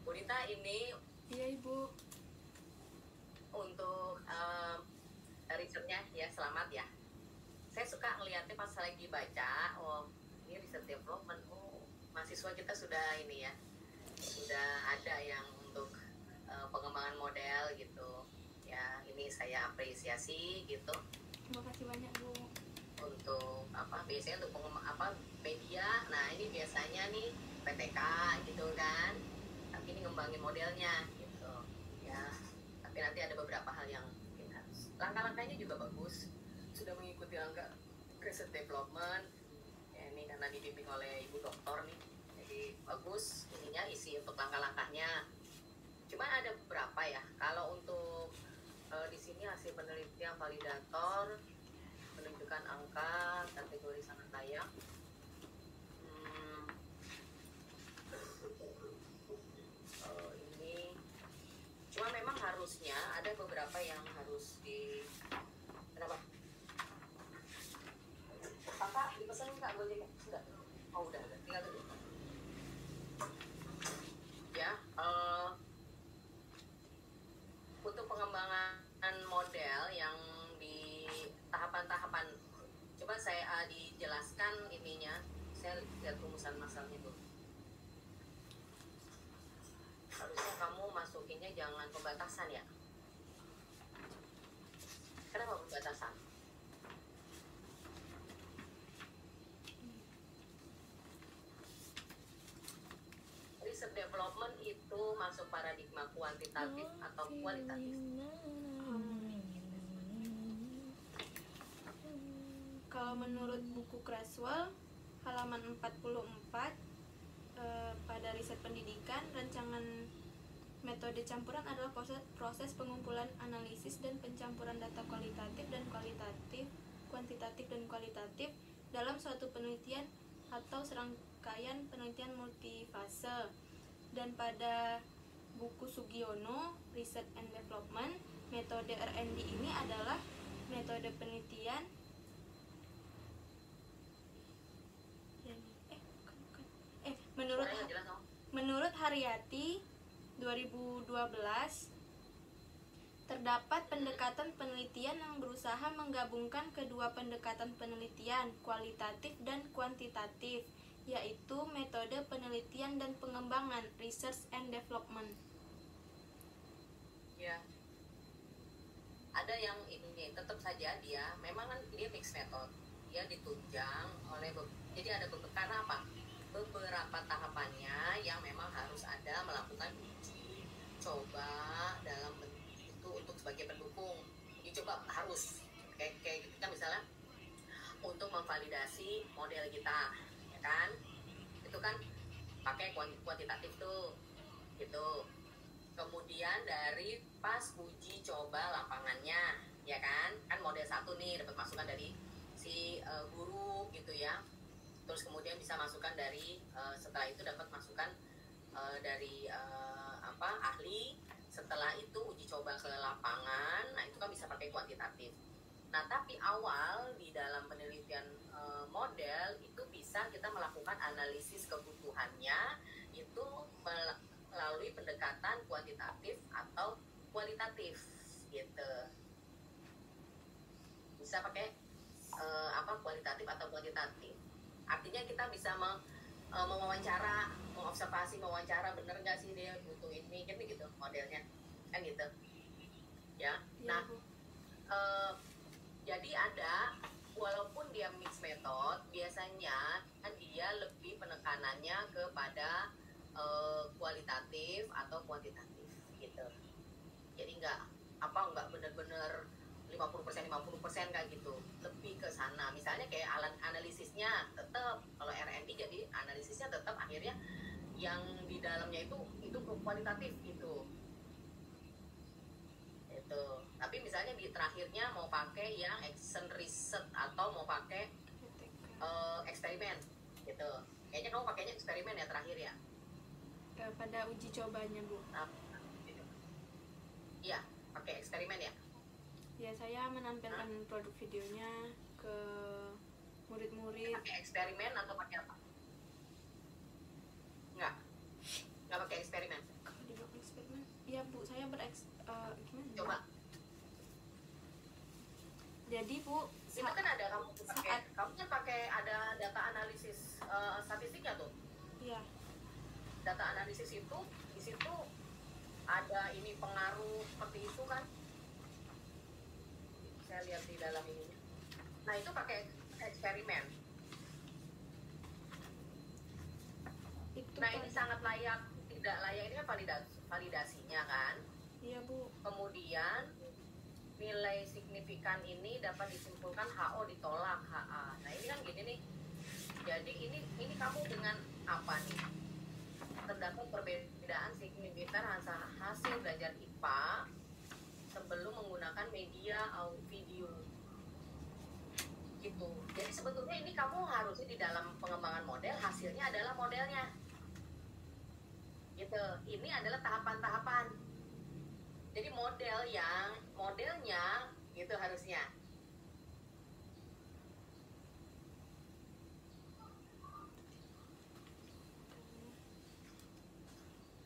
Bonita ini Iya Ibu. untuk risetnya ya, selamat ya. Saya suka ngeliatnya pas lagi baca, oh ini riset development, oh mahasiswa kita sudah ini ya, sudah ada yang untuk pengembangan model gitu ya. Ini saya apresiasi gitu Terima kasih banyak Bu. untuk apa, biasanya untuk media. Nah ini biasanya nih PTK gitu kan, tapi ini ngembangin modelnya gitu ya. Tapi nanti ada beberapa hal yang mungkin harus, langkah-langkahnya juga bagus, sudah mengikuti langkah riset development ya. Ini karena dibimbing oleh ibu doktor nih, jadi bagus ininya, isi untuk langkah-langkahnya. Cuma ada beberapa ya, kalau untuk di sini hasil penelitian validator menunjukkan angka kategori sangat layak. Ini cuma memang harusnya ada beberapa yang harus di, kenapa? Kakak dipesan nggak gojek? Sudah. Oh udah tinggal tunggu. Ya, untuk pengembangan model yang di tahapan-tahapan, coba saya dijelaskan ininya. Saya lihat rumusan masalahnya dulu. Harusnya kamu masukinnya jangan pembatasan ya. Kenapa pembatasan? Riset development itu masuk paradigma kuantitatif atau kualitatif? Kalau menurut buku Creswell halaman 44 pada riset pendidikan, rancangan metode campuran adalah proses pengumpulan, analisis, dan pencampuran data kuantitatif dan kualitatif dalam suatu penelitian atau serangkaian penelitian multifase. Dan pada buku Sugiono, Research and Development, metode R&D ini adalah metode penelitian menurut Haryati 2012, terdapat pendekatan penelitian yang berusaha menggabungkan kedua pendekatan penelitian, kualitatif dan kuantitatif, yaitu metode penelitian dan pengembangan, research and development. Ya, ada yang ini tetap saja dia memang kan dia mixed method, dia ditunjang oleh jadi ada karena apa, beberapa tahapannya yang memang harus ada melakukan uji coba dalam itu untuk sebagai pendukung. Uji coba harus kayak kita misalnya untuk memvalidasi model kita, ya kan, itu kan pakai kuantitatif tuh gitu. Kemudian dari pas uji coba lapangannya, ya kan model 1 nih dapat masukan dari si guru gitu ya. Terus kemudian bisa masukan dari setelah itu dapat masukan dari ahli. Setelah itu uji coba ke lapangan, nah itu kan bisa pakai kuantitatif. Nah tapi awal di dalam penelitian model itu bisa kita melakukan analisis kebutuhannya itu melalui pendekatan kuantitatif atau kualitatif gitu. Bisa pakai kualitatif atau kuantitatif. Artinya kita bisa mewawancara, mengobservasi, mewawancara bener nggak sih dia butuh ini, gitu modelnya kan gitu ya. Nah jadi ada, walaupun dia mixed method, biasanya kan dia lebih penekanannya kepada kualitatif atau kuantitatif gitu. Jadi nggak bener-bener 50% kayak gitu, lebih ke sana. Misalnya kayak alat analisisnya tetap, kalau R&D jadi analisisnya tetap akhirnya yang di dalamnya itu kualitatif gitu. Itu. Tapi misalnya di terakhirnya mau pakai yang action research atau mau pakai eksperimen gitu. Kayaknya kamu pakainya eksperimen ya terakhir ya. Pada uji cobanya, Bu. Iya, pakai eksperimen ya. Ya, saya menampilkan produk videonya ke murid-murid. Pakai eksperimen atau pakai apa? Nggak pakai eksperimen. Kalau dibilang eksperimen, iya Bu, saya gimana? Coba. Jadi Bu, itu kan ada kamu kan pakai ada data analisis statistiknya tuh. Iya. Data analisis itu di situ ada ini pengaruh seperti itu kan. Saya lihat di dalam ini. Nah itu pakai eksperimen. Nah ini sangat layak, tidak layak ini kan validasinya kan. Iya Bu. Kemudian nilai signifikan ini dapat disimpulkan HO ditolak HA. Nah ini kan gini nih. Jadi ini kamu dengan apa nih? Terdapat perbedaan signifikan hasil belajar IPA sebelum menggunakan media video gitu. Jadi sebetulnya ini kamu harusnya di dalam pengembangan model hasilnya adalah modelnya gitu. Ini adalah tahapan-tahapan. Jadi modelnya gitu harusnya.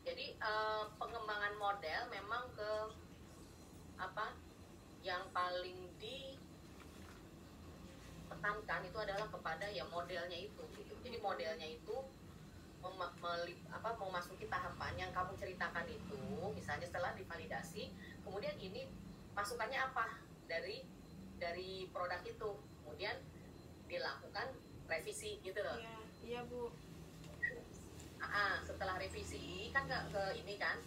Jadi pengembangan model memang ke yang paling dipetankan itu adalah kepada ya modelnya itu gitu. Jadi modelnya itu memasuki tahapan yang kamu ceritakan itu, misalnya setelah divalidasi, kemudian ini masukannya apa dari produk itu, kemudian dilakukan revisi gitu loh. Iya Bu. Setelah revisi kan ke ini kan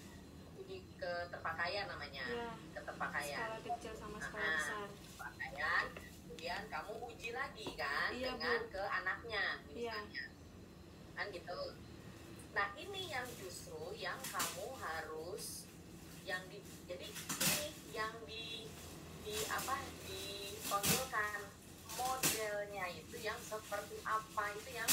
uji keterpakaian namanya, keterpakaian skala kecil sama skala besar. Keterpakaian, kemudian kamu uji lagi kan dengan Bu. Ke anaknya misalnya kan gitu. Nah ini yang justru yang kamu harus jadi ini yang ditonjolkan modelnya itu yang seperti apa, itu yang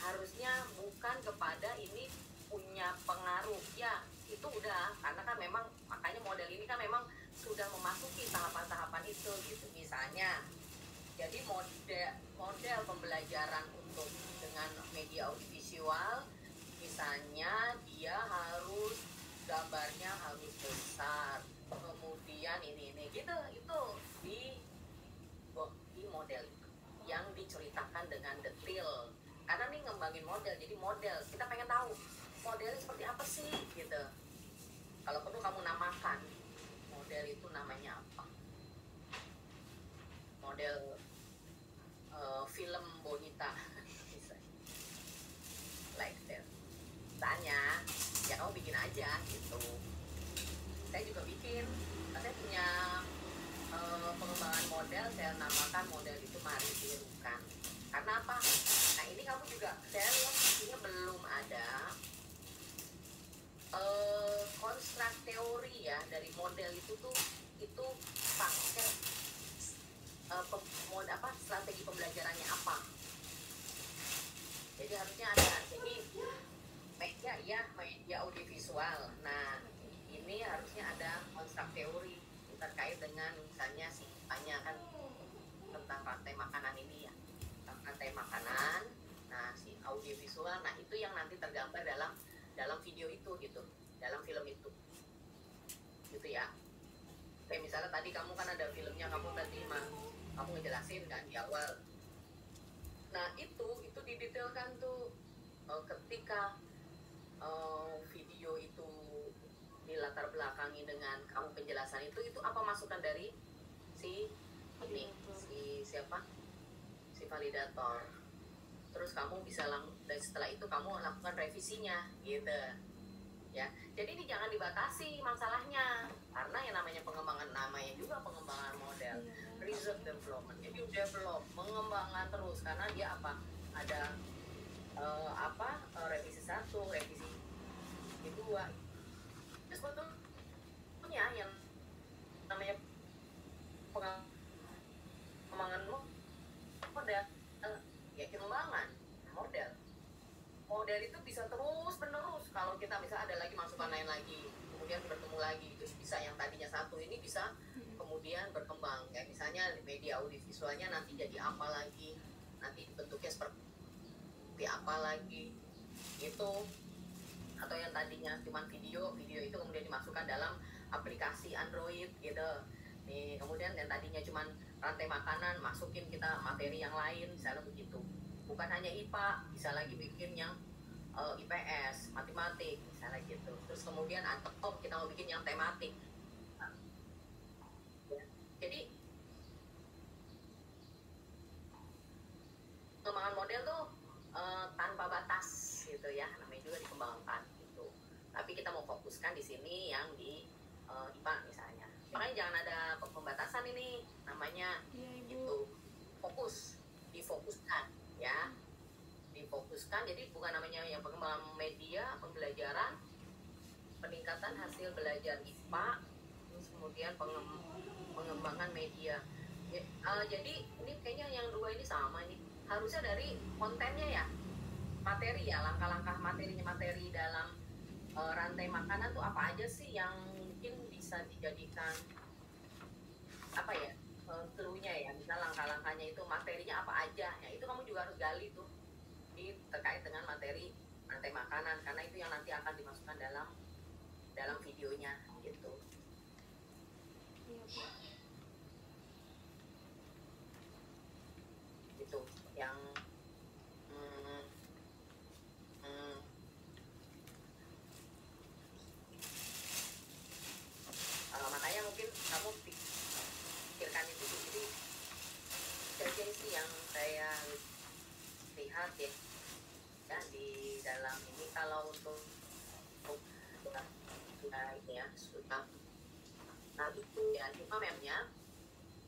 harusnya bukan kepada ini punya pengaruh ya, itu udah, karena kan memang makanya model ini kan memang sudah memasuki tahapan-tahapan itu gitu. Misalnya jadi model pembelajaran untuk dengan media audiovisual, misalnya dia harus gambarnya harus besar, kemudian ini gitu, itu di model itu yang diceritakan dengan detail. Karena nih ngembangin model, jadi model kita pengen tahu modelnya seperti apa sih gitu. Kalau perlu kamu namakan model itu namanya apa, model film bonita misalnya, like that. Tanya ya kamu bikin aja gitu. Saya juga bikin, saya punya pengembangan model, saya namakan model itu Mari Tirukan. Karena apa? Nah ini kamu juga, saya lihat ini belum ada konstruk teori ya dari model itu tuh, itu pakai strategi pembelajarannya apa. Jadi harusnya ada, jadi media audiovisual. Nah ini harusnya ada konstruk teori terkait dengan misalnya si tanya kan tentang rantai makanan ini ya, tentang rantai makanan. Nah si audiovisual, nah itu yang nanti tergambar dalam video itu gitu, dalam film itu gitu ya. Kayak misalnya tadi kamu kan ada filmnya, kamu tadi kamu ngejelasin kan di awal. Nah itu didetailkan tuh ketika video itu dilatar belakangi dengan kamu penjelasan itu apa masukan dari si siapa, si validator. Terus kamu bisa dan setelah itu kamu lakukan revisinya gitu ya. Jadi ini jangan dibatasi masalahnya, karena yang namanya pengembangan, namanya juga pengembangan model, research development. Jadi develop, mengembangkan terus, karena dia ada revisi 1, revisi 2. Terus sebetulnya yang namanya pengembangan model ya, pengembangan model itu bisa terus menerus. Kalau kita misalnya ada lagi masukan lain lagi, kemudian bertemu lagi, terus bisa yang tadinya 1 ini bisa kemudian berkembang. Kayak misalnya media audiovisualnya nanti jadi apa lagi, nanti bentuknya seperti apa lagi itu. Atau yang tadinya cuma video itu kemudian dimasukkan dalam aplikasi Android gitu nih. Kemudian yang tadinya cuma rantai makanan, masukin kita materi yang lain, misalnya begitu. Bukan hanya IPA, bisa lagi bikin yang IPS, matematik, misalnya gitu. Terus kemudian atau kita mau bikin yang tematik. Jadi pengembangan model tuh tanpa batas gitu ya, namanya juga dikembangkan gitu. Tapi kita mau fokuskan di sini yang di IPA misalnya. Makanya jangan ada pembatasan ini, namanya gitu. Difokuskan ya, difokuskan. Jadi bukan namanya yang pengembangan media pembelajaran, peningkatan hasil belajar IPA, terus kemudian pengembangan media ya. Jadi ini kayaknya yang 2 ini sama nih, harusnya dari kontennya ya, materi ya, langkah-langkah materi dalam rantai makanan tuh apa aja sih yang mungkin bisa dijadikan clue-nya ya, misal langkah-langkahnya itu, materinya apa aja ya, itu kamu juga harus gali tuh terkait dengan materi rantai makanan, karena itu yang nanti akan dimasukkan dalam videonya gitu. Gitu yang makanya mungkin kamu pikirkan itu. Jadi sih yang saya lihat ya di dalam ini, kalau untuk sudah nah itu ya, cuma memangnya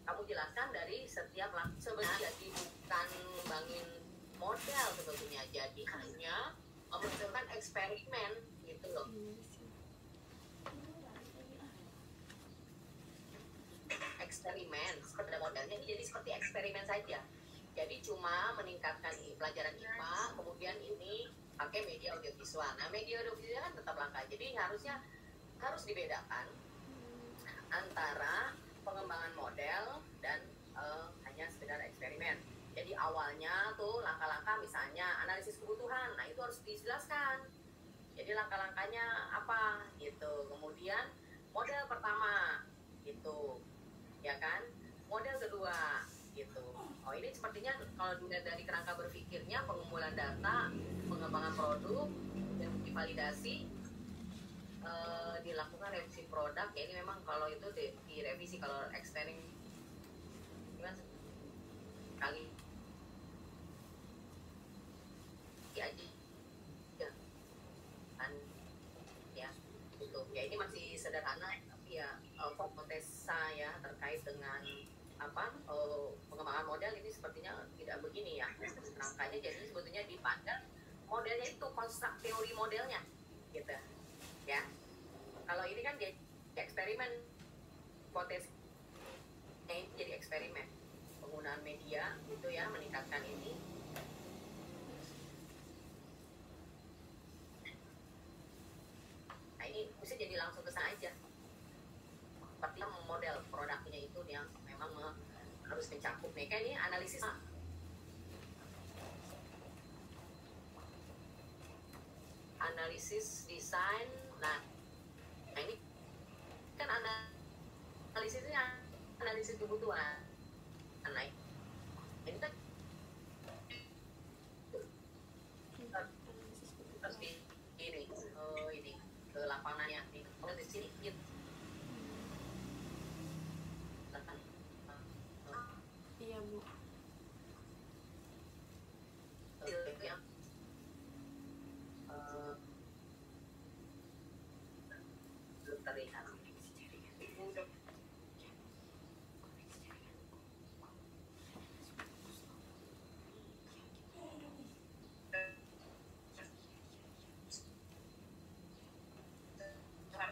kamu jelaskan dari setiap sebenarnya jadi bukan ngembangin model sebetulnya, jadi hanya memunculkan eksperimen gitu loh. Eksperimen seperti modelnya ini jadi seperti eksperimen saja. Jadi cuma meningkatkan pelajaran IPA, kemudian ini pakai media audiovisual. Nah, media audiovisual kan tetap langka. Jadi harus dibedakan antara pengembangan model dan hanya sekedar eksperimen. Jadi awalnya tuh langkah-langkah misalnya analisis kebutuhan, nah itu harus dijelaskan. Jadi langkah-langkahnya apa gitu. Kemudian model pertama gitu, ya kan? Model kedua gitu. Oh ini sepertinya kalau dilihat dari kerangka berpikirnya pengumpulan data, pengembangan produk, dan divalidasi, dilakukan revisi produk. Ya ini memang kalau itu direvisi, kalau eksperimen kali aja kan ya gitu ya. Ini masih sederhana tapi ya hipotesa ya terkait dengan apa pengembangan model ini sepertinya tidak begini ya rangkanya. Jadi sebetulnya dipandang modelnya itu konstruk teori modelnya gitu ya. Kalau ini kan jadi eksperimen, hipotesa jadi eksperimen penggunaan media gitu ya, meningkatkan ini. Nah ini bisa jadi langsung ke sana aja. Seperti model produknya itu yang memang harus mencakup nih. Kayak ini analisis. Analisis desain. Nah ini kan analisisnya analisis kebutuhan. Nah ini kan harus di ini ke lapangannya di sini gitu. Iya Bu. Itu yang belum terlihat.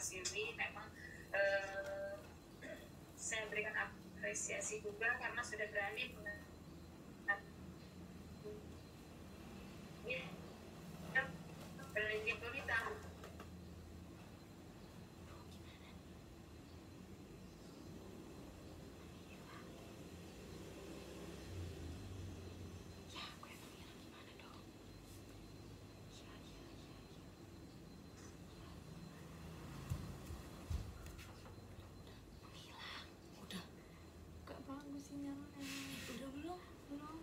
Ini memang saya berikan apresiasi juga karena sudah berani peneliti otorita. Gak bagus sinyalnya. Udah belum? Belum.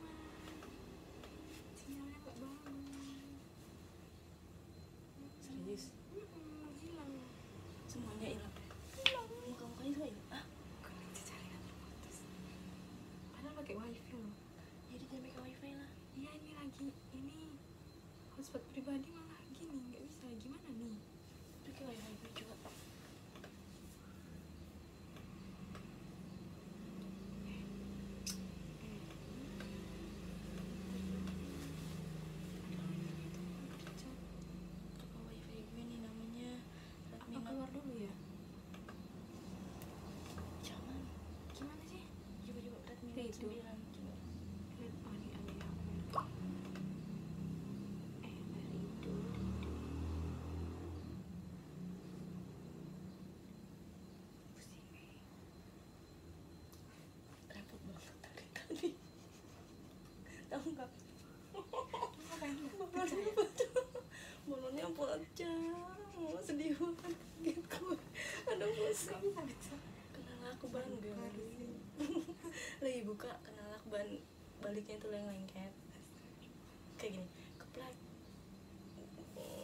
Sinyalnya gak bagus. Serius? Hilang. Semuanya hilang. Muka-mukanya juga hilang. Ah, Koneksi jaringan terputus. Padahal pakai wifi loh. jadi jangan pakai wifi lah. Iya ini lagi ini hotspot pribadi malah gini nggak bisa. Gimana nih? Pakai wifi juga. Pakai wifi gue nih namanya Apa Redmi keluar dulu ya? Jangan. Gimana sih? Coba Redmi Kayak Note itu. 9. Coba. Oh ini ada yang dari itu. Pusing. Repot banget dari tadi. Tahu nggak? Bolonnya pecah. Sedih banget gitu. Ada musik. Kenal aku bangga. Lagi buka kenal aku baliknya itu yang lengket. Kayak gini. Keplak.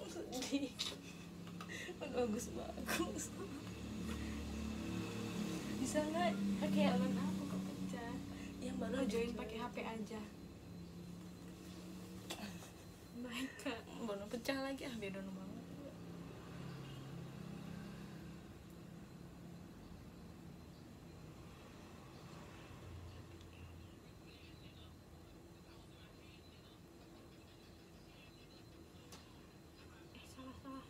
Sedih. Bagus. Bisa nggak pakai Balon aku kepecah. yang baru Lo join pakai HP aja. Baik kak. balon pecah lagi beda banget. Salah.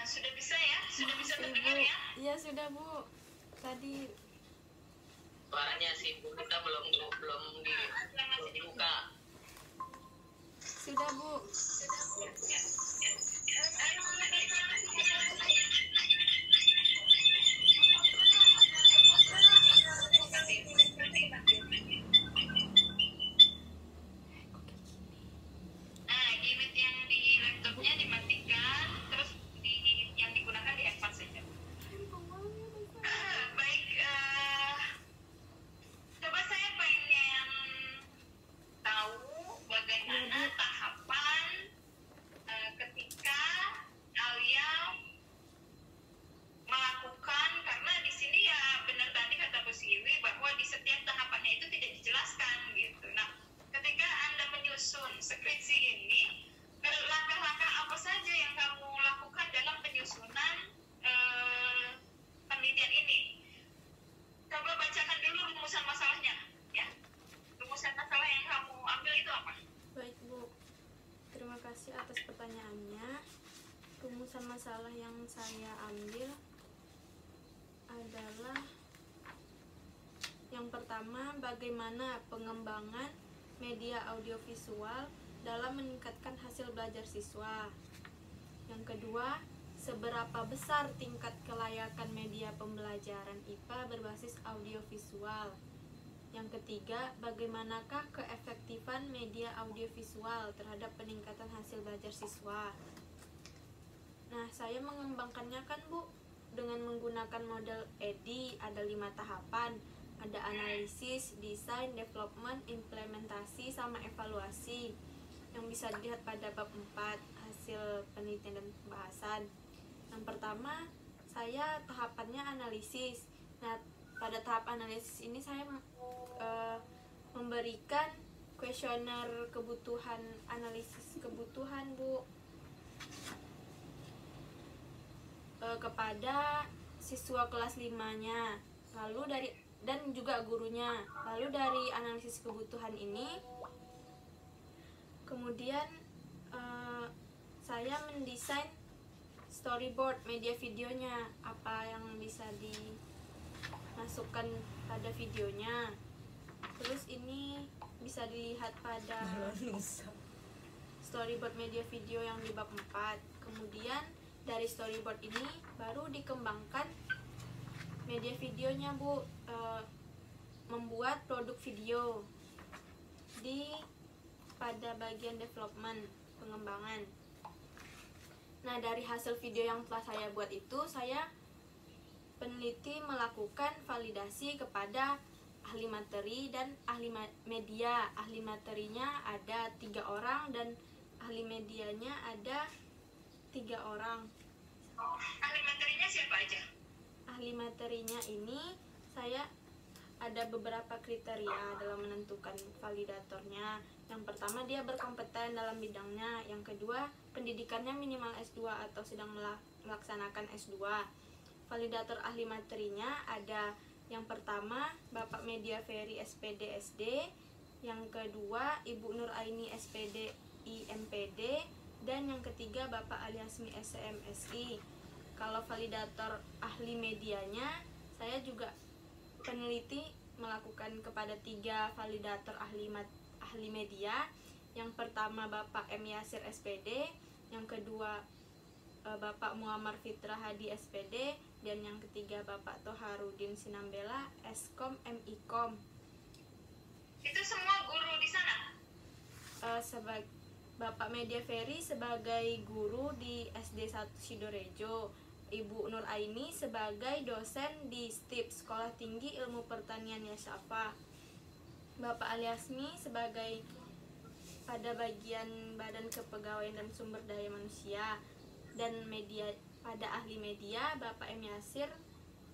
Sudah bisa ya? Sudah bisa Ibu, terdengar ya? iya sudah Bu. Tadi Suaranya si Bu Nita belum dibuka. sudah Bu. Nah, Gmail yang di laptopnya dimatikan, terus yang digunakan di handphone saja. Baik, coba saya pengen tahu bagaimana tahapan ketika Alia melakukan, karena di sini ya benar tadi kata Bu Siwi bahwa di setiap tahapannya itu tidak dijelaskan gitu. Nah, ketika Anda menyusun skripsi ini, langkah-langkah apa saja yang kamu lakukan dalam penyusunan penelitian ini? Coba bacakan dulu rumusan masalahnya, ya. Rumusan masalah yang kamu ambil itu apa? Baik Bu. Terima kasih atas pertanyaannya. Rumusan masalah yang saya ambil adalah yang pertama, bagaimana pengembangan media audiovisual dalam meningkatkan hasil belajar siswa. Yang kedua, seberapa besar tingkat kelayakan media pembelajaran IPA berbasis audiovisual. Yang ketiga, bagaimanakah keefektifan media audiovisual terhadap peningkatan hasil belajar siswa. Nah, saya mengembangkannya kan Bu dengan menggunakan model EDI, ada 5 tahapan. Ada analisis, desain, development, implementasi, sama evaluasi yang bisa dilihat pada bab 4 hasil penelitian dan pembahasan. Yang pertama, saya tahapannya analisis. Nah, pada tahap analisis ini saya memberikan kuesioner kebutuhan, analisis kebutuhan Bu, kepada siswa kelas 5-nya, lalu dari dan juga gurunya. Lalu dari analisis kebutuhan ini kemudian saya mendesain storyboard media videonya, apa yang bisa dimasukkan pada videonya. Terus ini bisa dilihat pada storyboard media video yang di bab 4. Kemudian dari storyboard ini baru dikembangkan media videonya Bu, membuat produk video pada bagian development, pengembangan. Nah, dari hasil video yang telah saya buat itu, saya peneliti melakukan validasi kepada ahli materi dan ahli media. Ahli materinya ada 3 orang dan ahli medianya ada 3 orang. Ahli materinya siapa aja? Ahli materinya ini saya ada beberapa kriteria dalam menentukan validatornya. Yang pertama, dia berkompeten dalam bidangnya. Yang kedua, pendidikannya minimal S2 atau sedang melaksanakan S2. Validator ahli materinya ada yang pertama Bapak Media Ferry SPD SD, yang kedua Ibu Nur Aini SPD IMPD, dan yang ketiga Bapak Aliasmi SMSI. Kalau validator ahli medianya, saya juga peneliti melakukan kepada 3 validator ahli media. Yang pertama Bapak M. Yasir SPD, yang kedua Bapak Muammar Fitra Hadi SPD, dan yang ketiga Bapak Toharudin Sinambela Eskom MIKOM. Itu semua guru di sana? Sebagai Bapak Media Ferry sebagai guru di SD 1 Sidorejo, Ibu Nur Aini sebagai dosen di STIP Sekolah Tinggi Ilmu Pertanian Yasafa, Bapak Aliasmi sebagai pada bagian Badan Kepegawaian dan Sumber Daya Manusia, dan media pada ahli media Bapak M. Yasir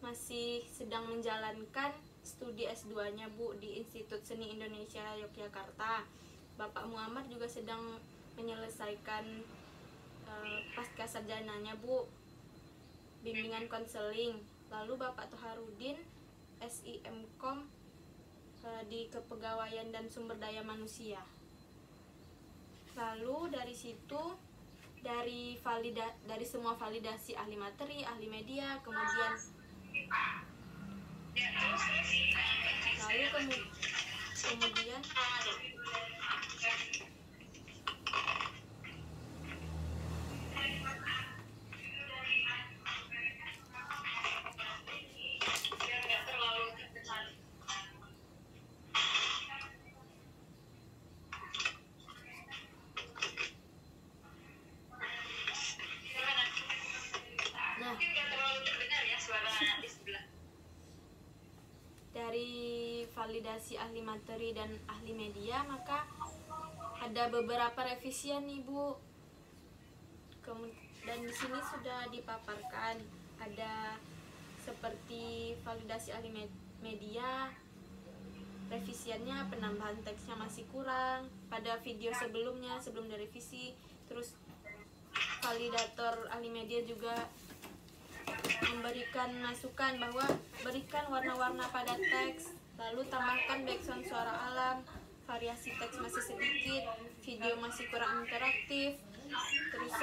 masih sedang menjalankan studi S2-nya Bu di Institut Seni Indonesia Yogyakarta. Bapak Muammar juga sedang menyelesaikan pasca sarjananya Bu, bimbingan konseling. Lalu Bapak Toharudin SIMKOM di Kepegawaian dan Sumber Daya Manusia. Lalu dari situ dari semua validasi ahli materi, ahli media, kemudian lalu kemudian dari validasi ahli materi dan ahli media, maka ada beberapa revisian nih Bu. Dan di sini sudah dipaparkan, ada seperti validasi ahli media, revisiannya penambahan teksnya masih kurang pada video sebelumnya sebelum direvisi. Terus validator ahli media juga memberikan masukan bahwa berikan warna-warna pada teks, lalu tambahkan background suara alam, variasi teks masih sedikit, video masih kurang interaktif. Terus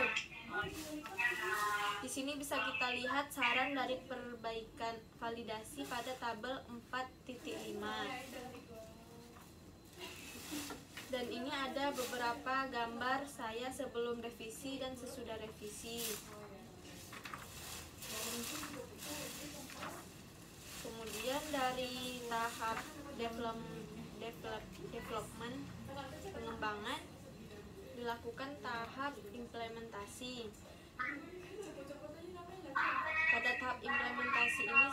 di sini bisa kita lihat saran dari perbaikan validasi pada tabel 4.5. Dan ini ada beberapa gambar saya sebelum revisi dan sesudah revisi. Kemudian dari tahap development pengembangan dilakukan tahap implementasi. Pada tahap implementasi ini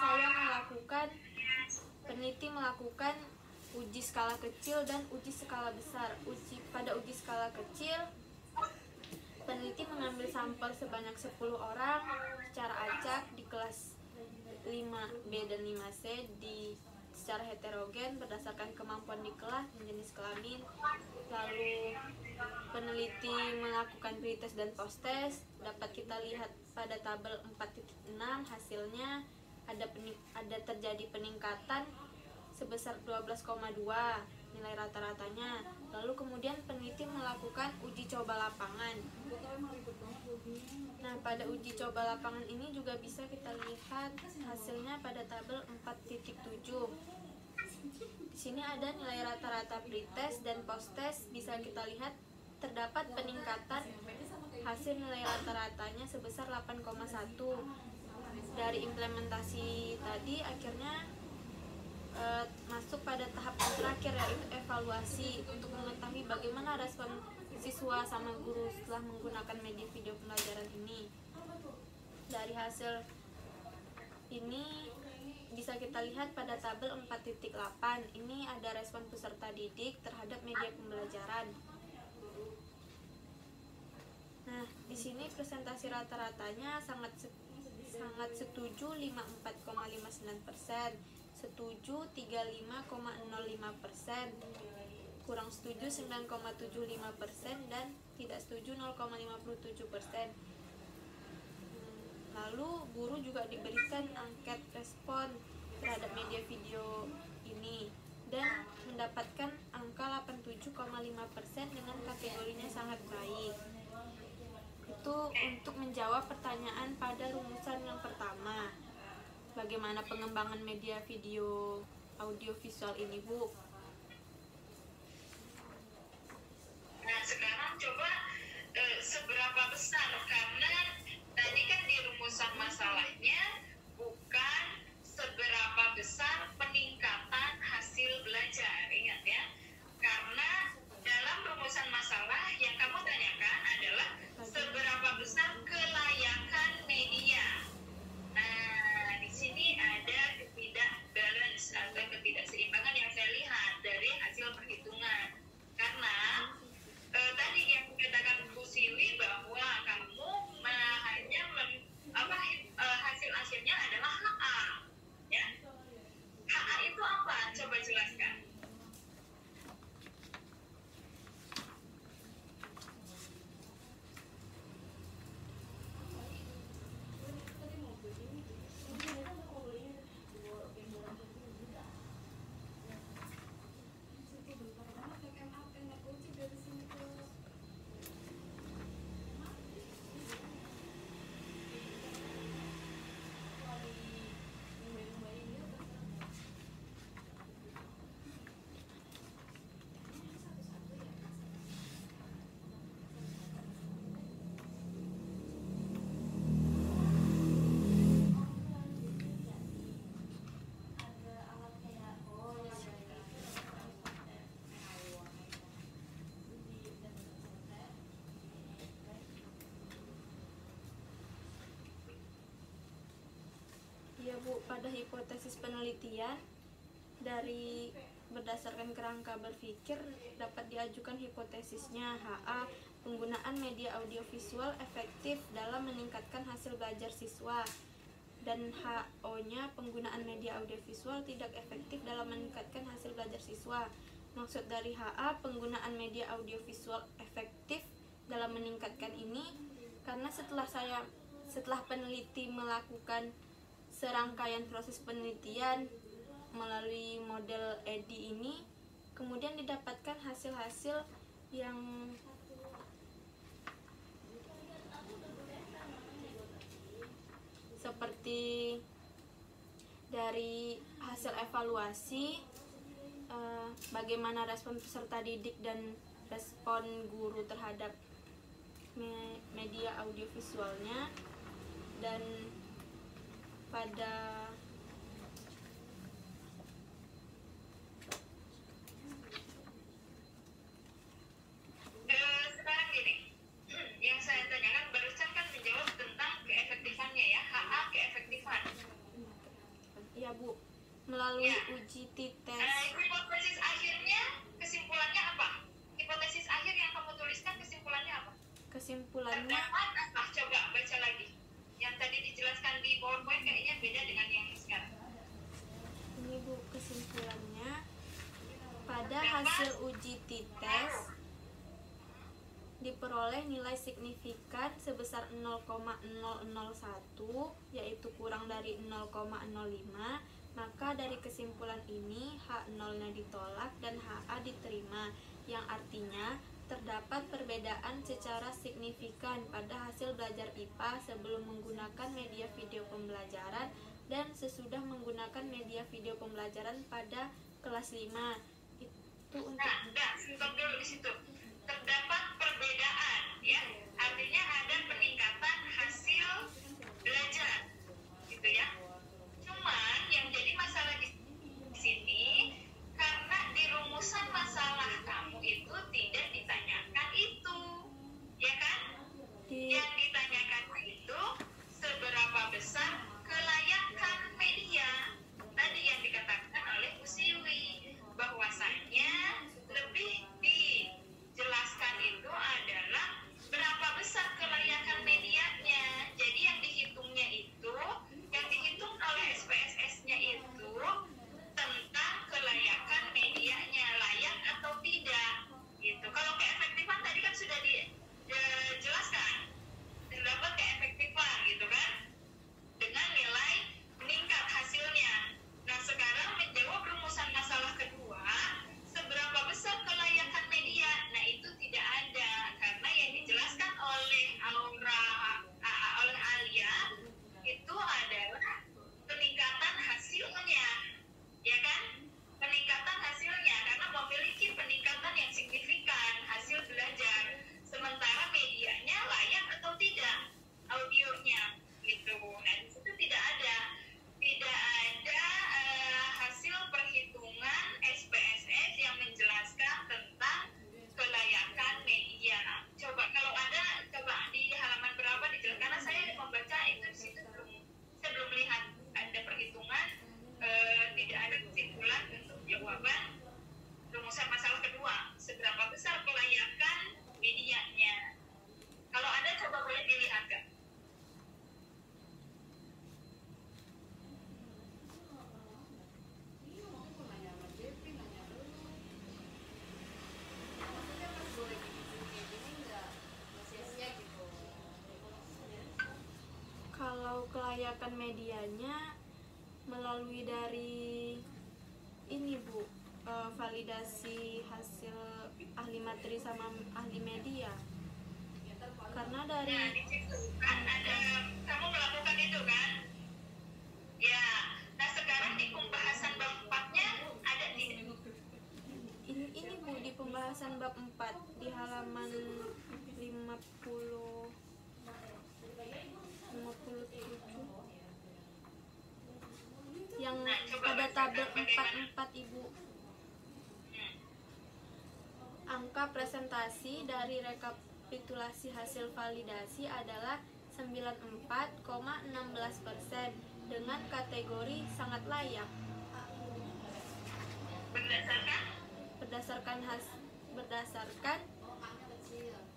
peneliti melakukan uji skala kecil dan uji skala besar. Pada uji skala kecil, peneliti mengambil sampel sebanyak 10 orang secara acak di kelas 5B dan 5C secara heterogen berdasarkan kemampuan di kelas dan jenis kelamin. Lalu peneliti melakukan pretest dan posttest. Dapat kita lihat pada tabel 4.6 hasilnya ada terjadi peningkatan sebesar 12,2 nilai rata-ratanya. Lalu kemudian peneliti melakukan uji coba lapangan. Nah, pada uji coba lapangan ini juga bisa kita lihat hasilnya pada tabel 4.7. Di sini ada nilai rata-rata pretest dan posttest. Bisa kita lihat terdapat peningkatan hasil nilai rata-ratanya sebesar 8,1. Dari implementasi tadi akhirnya masuk pada tahap terakhir, yaitu evaluasi untuk mengetahui bagaimana respon siswa sama guru setelah menggunakan media video pembelajaran ini. Dari hasil ini bisa kita lihat pada tabel 4.8. Ini ada respon peserta didik terhadap media pembelajaran. Nah, di sini presentasi rata-ratanya sangat setuju 54,59%, setuju 35,05%, kurang setuju 9,75%, dan tidak setuju 0,57%. Lalu guru juga diberikan angket respon terhadap media video ini dan mendapatkan angka 87,5% dengan kategorinya sangat baik. Itu untuk menjawab pertanyaan pada rumusan yang pertama. Bagaimana pengembangan media video audiovisual ini, Bu? Nah, sekarang coba seberapa besar, karena tadi kan di rumusan masalahnya bukan seberapa besar peningkatan hasil belajar, ingat ya, karena dalam rumusan masalah yang kamu tanyakan adalah seberapa besar kelayakan media. Nah, di sini ada ketidakbalance atau ketidakseimbangan yang saya lihat. pada hipotesis penelitian, dari berdasarkan kerangka berpikir dapat diajukan hipotesisnya HA. Penggunaan media audiovisual efektif dalam meningkatkan hasil belajar siswa, dan HO-nya penggunaan media audiovisual tidak efektif dalam meningkatkan hasil belajar siswa. Maksud dari HA penggunaan media audiovisual efektif dalam meningkatkan ini karena setelah peneliti melakukan serangkaian proses penelitian melalui model EDI ini, kemudian didapatkan hasil-hasil yang seperti dari hasil evaluasi bagaimana respon peserta didik dan respon guru terhadap media audiovisualnya, dan pada sekarang gini, yang saya tanyakan barusan kan menjawab tentang keefektifannya ya, HA keefektifan. ya Bu, melalui Ya. uji TITES. Hipotesis akhirnya kesimpulannya apa? Hipotesis akhir yang kamu tuliskan kesimpulannya apa? Kesimpulannya Terdapat apa? Coba baca lagi. Yang tadi dijelaskan di PowerPoint kayaknya beda dengan yang sekarang. ini Bu, kesimpulannya pada hasil uji TITES diperoleh nilai signifikan sebesar 0,001, yaitu kurang dari 0,05. Maka dari kesimpulan ini H0-nya ditolak dan HA diterima, yang artinya terdapat perbedaan secara signifikan pada hasil belajar IPA sebelum menggunakan media video pembelajaran dan sesudah menggunakan media video pembelajaran pada kelas 5. Itu untuk Stop dulu di situ. Terdapat perbedaan, ya. Artinya ada peningkatan hasil belajar, gitu ya. Cuman yang jadi masalah di sini karena di rumusan masalah kamu itu tidak ditanyakan itu, ya kan? Yang ditanyakan itu seberapa besar kelayakan media. Tadi yang dikatakan oleh Bu Siwi bahwasanya lebih dijelaskan itu adalah berapa besar kelayakan medianya. Jadi yang dihitungnya itu, yang dihitung oleh SPSS-nya itu tentang kelayakan medianya, layak atau tidak gitu. Kalau keefektifan tadi kan sudah dijelaskan, terdapat keefektifan gitu kan, dengan nilai meningkat hasilnya. Nah sekarang menjawab rumusan masalah kedua, seberapa besar kelayakan media. Nah itu tidak ada, karena yang dijelaskan oleh oleh Alia itu adalah peningkatan hasilnya, ya kan? Peningkatan hasilnya karena memiliki peningkatan yang signifikan hasil belajar. Sementara medianya layak atau tidak audionya gitu. Nah di situ tidak ada hasil perhitungan SPSS yang menjelaskan tentang kelayakan media. Coba kalau ada, coba di halaman berapa dijelaskan, karena saya membaca itu di situ saya belum melihat ada perhitungan, tidak ada kesimpulan untuk jawaban rumusan masalah kedua, seberapa besar kelayakan medianya. Kalau ada coba boleh dilihat kan? kalau kelayakan medianya melalui dari ini Bu, validasi hasil ahli materi sama ahli media. Karena Nah dari di situ kan ada, kamu melakukan itu kan? Ya. Nah sekarang di pembahasan bab 4-nya ada tidak? ini Bu, di pembahasan bab 4 di halaman 57 yang Nah, coba pada bacakan tabel bagaimana. 44 Ibu. Angka presentasi dari rekapitulasi hasil validasi adalah 94,16%. dengan kategori sangat layak berdasarkan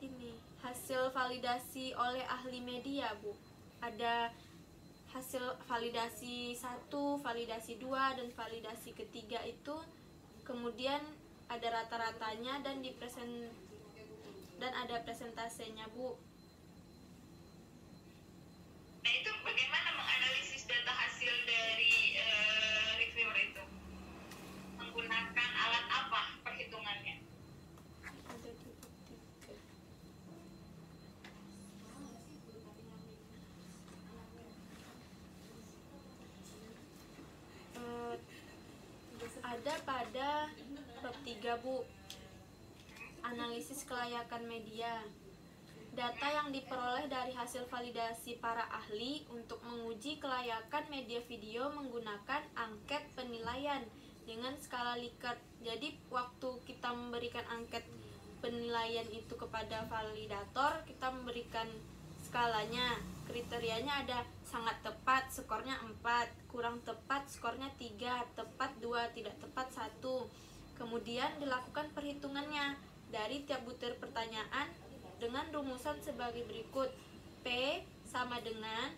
ini hasil validasi oleh ahli media, Bu. Ada hasil validasi 1, validasi 2, dan validasi ketiga itu kemudian ada rata-ratanya dan ada presentasenya, Bu. Nah, itu bagaimana menganalisis data hasil dari reviewer itu? Menggunakan alat apa perhitungannya? Ada di bab 3. Ada pada bab 3, Bu. Analisis kelayakan media. Data yang diperoleh dari hasil validasi para ahli untuk menguji kelayakan media video menggunakan angket penilaian dengan skala Likert. Jadi waktu kita memberikan angket penilaian itu kepada validator, kita memberikan skalanya. Kriterianya ada sangat tepat, skornya 4, kurang tepat, skornya 3, tepat 2, tidak tepat 1. Kemudian dilakukan perhitungannya dari tiap butir pertanyaan dengan rumusan sebagai berikut. P sama dengan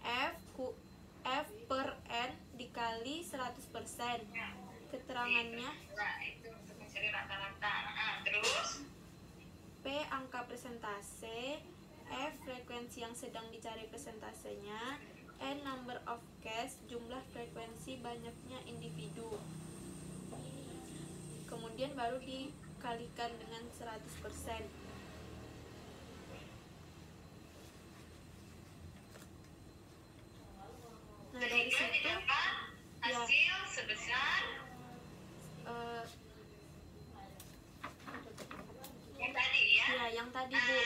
F per N dikali 100%. Keterangannya Nah, itu untuk mencari rata-rata. Nah, terus P angka presentase, F frekuensi yang sedang dicari presentasenya, N number of case jumlah frekuensi banyaknya individu. Kemudian baru dikalikan dengan 100%. Nah, dari sehingga situ didapat hasil sebesar yang tadi ya. ya yang tadi, Bu.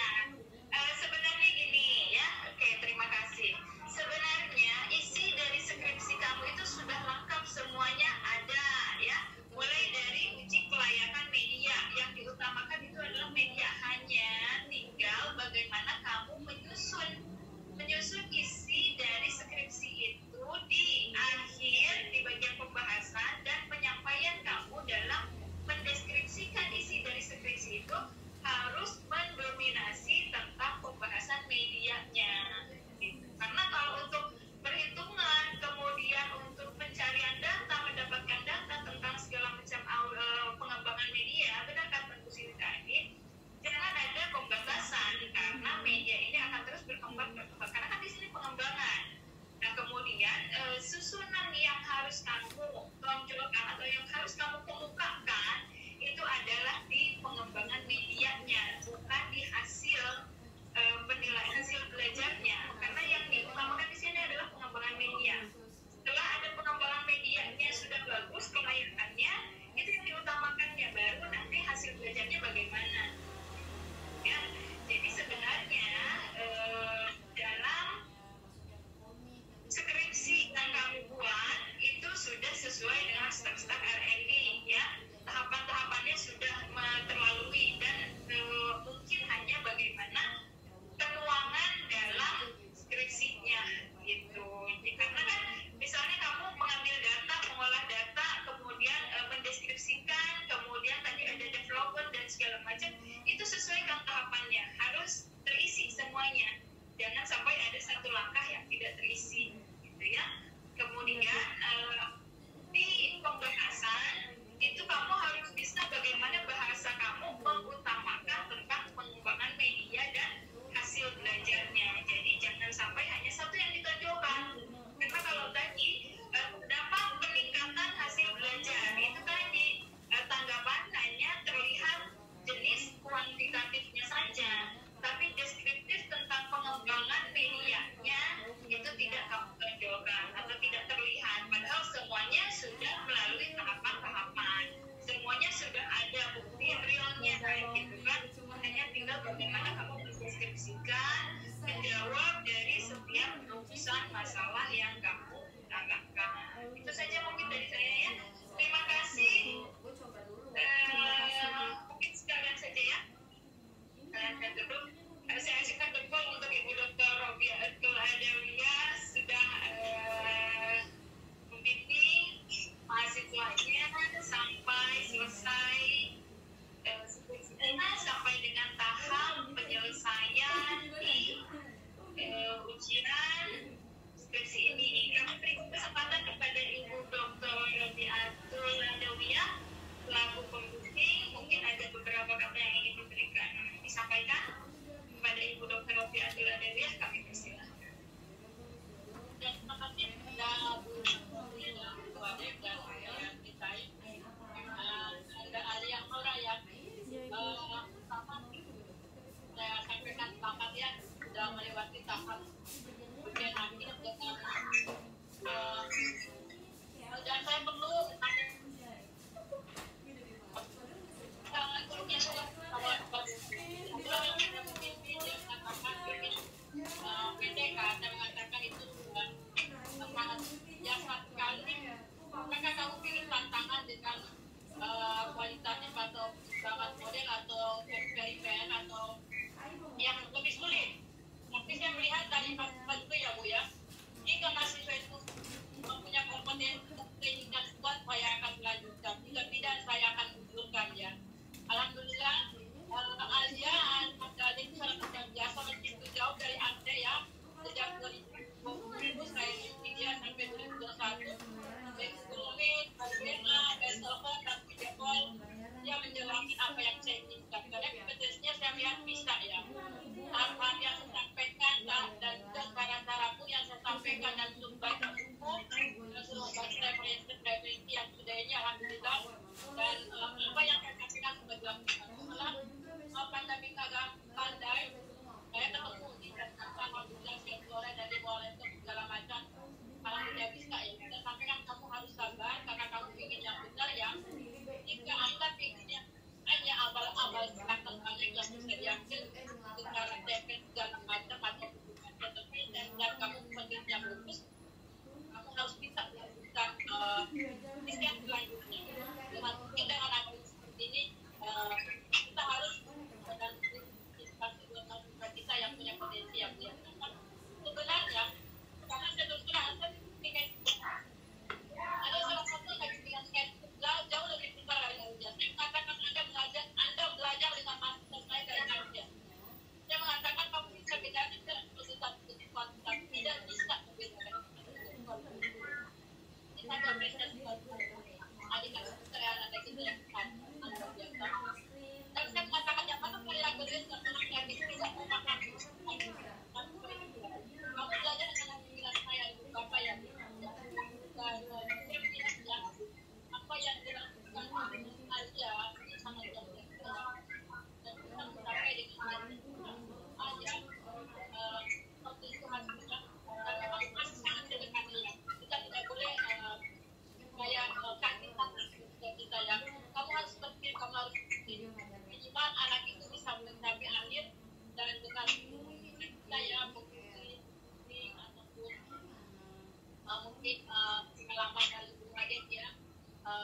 Sebenarnya gini ya. Oke, terima kasih. Sebenarnya isi dari skripsi kamu itu sudah lengkap, semuanya ada ya. Mulai dari uji kelayakan media, yang diutamakan itu adalah media, hanya tinggal bagaimana kamu menyusun isi dari skripsi itu di akhir, di bagian pembahasan dan penyampaian kamu dalam mendeskripsikan isi dari skripsi itu harus mendominasi tentang pembahasan medianya. Karena kalau untuk perhitungan, kemudian untuk pencarian data, mendapatkan data tentang segala macam pengembangan media, benar kata Bu Siti tadi, jangan ada pembatasan karena media ini akan terus berkembang karena kan di sini pengembangan. Nah, kemudian susunan yang harus kamu tonjolkan atau yang harus kamu kemukakan itu adalah di pengembangan medianya, bukan di hasil penilaian hasil belajarnya. Karena yang diutamakan di sini adalah pengembangan media. Setelah ada pengembangan medianya sudah bagus kelayakannya, itu yang diutamakannya, baru nanti hasil belajarnya bagaimana. Ya, jadi sebenarnya dalam skripsi yang kamu buat itu sudah sesuai dengan step-step R&D ya. Tahapan-tahapannya sudah terlalui dan mungkin hanya bagaimana penuangan dalam skripsinya gitu. Karena kan misalnya kamu mengambil data, mengolah data, kemudian mendeskripsikan, kemudian tadi ada development dan segala macam, itu sesuai dengan tahapannya, harus terisi semuanya. Jangan sampai ada satu langkah yang tidak terisi gitu ya. Kemudian di pembahasan itu kamu harus bisa bagaimana bahasa kamu mengutamakan tentang pengembangan media dan hasil belajarnya. Jadi jangan sampai hanya satu yang ditonjolkan. Karena kalau tadi dapat peningkatan hasil belajar itu tadi tanggapan hanya terlihat jenis kuantitatifnya saja, tapi deskriptif tentang pengembangan medianya itu tidak kamu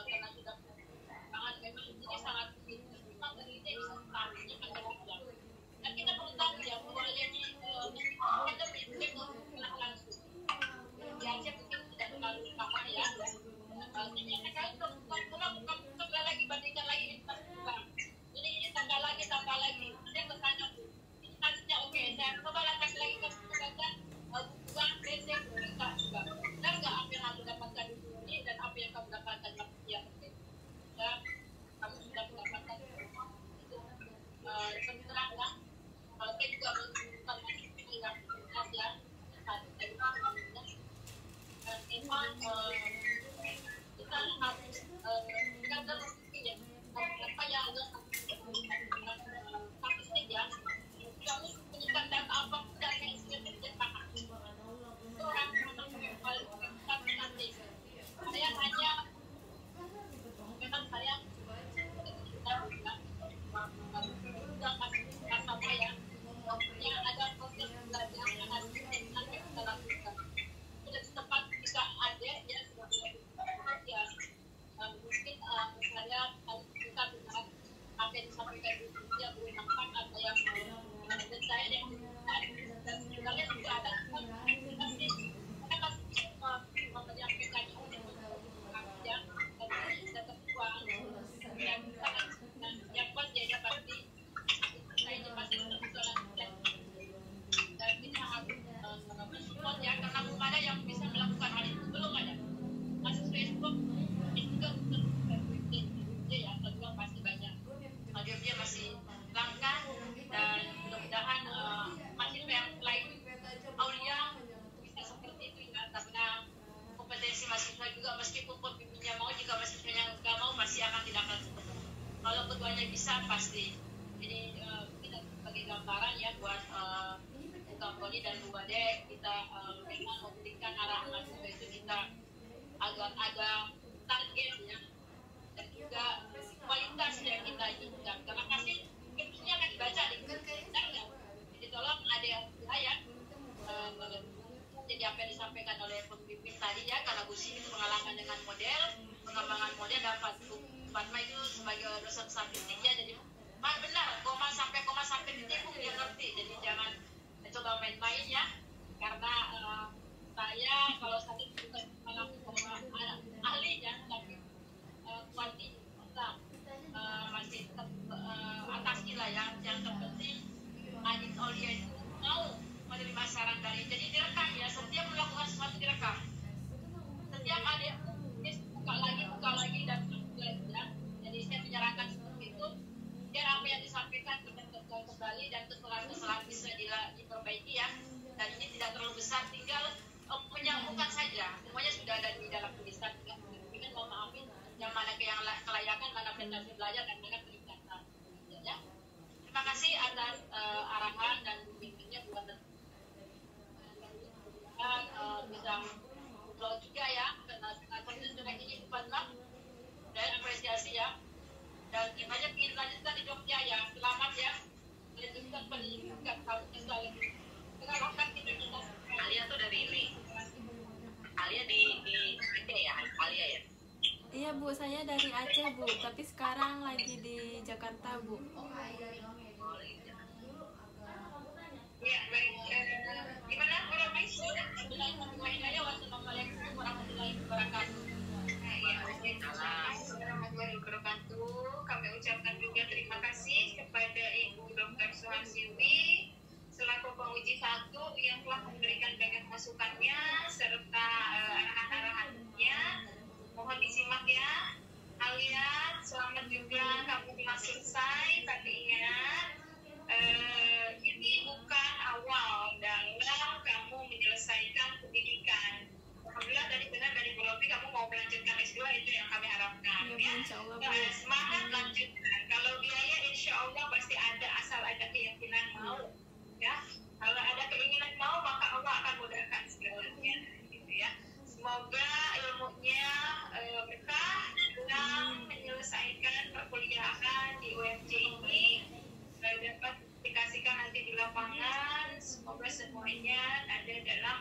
karena sudah sangat memang ini sangat memang ini bisa taruhnya kan dalam. Dan kita perlu tahu ya bahwa ini ada prinsip langsung. Di Aceh mungkin tidak terlalu lama ya. Ini kan kalau lagi bandingkan lagi ini tambah lagi. Dia bertanya ini hasilnya oke. Saya coba kasih lagi ke pedagang uang basic mereka juga. Benar nggak apa yang kamu dapatkan di sini dan apa yang kamu dapatkan di yang penting. Ya, kamu sudah mendapatkan itu terang lah. Kalau saya juga menunjukkan yang ya, memang kita harus kita berpikir ya apa yang ada statistik ya kamu punya data apa dan yang isinya tidak itu orang paling statistik saya hanya memang saya sudah kasih apa ya yang ada proses belajar yang harus kita lakukan sudah tepat bisa ada ya ya mungkin saya kita benar apa yang disampaikan di dia bermanfaat atau yang dan saya yang dan sebenarnya juga ada pasti menyampaikan yang bisa terbuang yang yang pun jadi pasti saya pasti berjalan dan kita harus mensupport ya karena belum ada yang bisa melakukan hal itu belum ada kasus Facebook itu juga ya kedua pasti banyak dia masih langka dan mudah-mudahan mahasiswa yang lain Aulia bisa seperti itu ya karena kompetensi mahasiswa juga meskipun pembimbingnya mau jika mahasiswanya nggak mau pasti akan tidak akan ketemu kalau keduanya bisa pasti jadi kita sebagai gambaran ya buat Kak Poli dan Bu Bade kita memang memberikan arahan mahasiswa itu kita agar ada target ya dan juga kualitas yang kita inginkan karena pasti skripsinya akan dibaca di jadi tolong ada yang ya jadi apa yang disampaikan oleh pembimbing tadi ya karena Bu Sini itu pengalaman dengan model pengembangan model dapat Bu Fatma itu sebagai dosen statistik ya jadi benar koma sampai titik pun dia ngerti jadi jangan coba main-main ya karena saya kalau saya bukan ahli ya tapi kuantitas masih atasi lah ya yang terpenting Adit Aulia itu mau menerima saran dari jadi direkam ya setiap melakukan sesuatu direkam setiap ada buka lagi dan ya jadi saya menyarankan seperti itu biar apa yang disampaikan terkenal kembali dan kesalahan-kesalahan bisa diperbaiki ya dan ini tidak terlalu besar tinggal menyambungkan saja semuanya sudah ada di dalam tulisan tinggal pembimbingan memahami yang mana yang kelayakan mana prestasi belajar dan mana peningkatan ya terima kasih atas arahan dan bimbingnya buat bisa ngobrol juga ya karena proses sudah ini banyak dan apresiasi ya dan banyak ingin lanjutkan di Jogja ya selamat ya lanjutkan pendidikan kamu bisa lebih mengarahkan kita Alia tuh dari ini Alia di Aceh ya Alia ya Iya Bu, saya dari Aceh Bu, tapi sekarang lagi di Jakarta Bu. Ya, baik. Gimana orang Malaysia? Assalamualaikum warahmatullahi wabarakatuh. Warahmatullahi wabarakatuh. Kami ucapkan juga terima kasih kepada Ibu Dr. Suharsiwi selaku penguji 1 yang telah memberikan banyak masukannya serta arahan-arahannya. Mohon disimak ya. Alia, selamat juga kamu telah selesai, tapi ingat ini bukan awal dalam kamu menyelesaikan pendidikan. Alhamdulillah tadi benar dari Bu Lofi kamu mau melanjutkan S2 itu yang kami harapkan ya. Semangat lanjutkan. Kalau biaya insya Allah pasti ada asal ada keyakinan mau ya. Kalau ada keinginan mau maka Allah akan mudahkan segalanya gitu ya. Semoga ilmunya berkah dalam menyelesaikan perkuliahan di UMJ ini dapat dikasihkan nanti di lapangan. Semoga semuanya ada dalam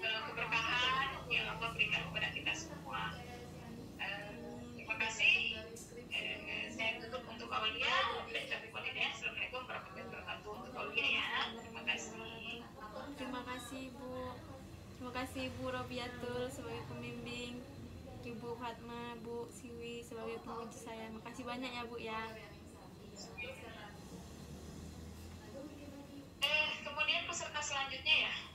keberkahan yang Allah berikan kepada kita semua. Robiatul sebagai pembimbing, Ibu Fatma, Bu Siwi sebagai penguji saya. Makasih banyak ya Bu ya. Kemudian peserta selanjutnya ya.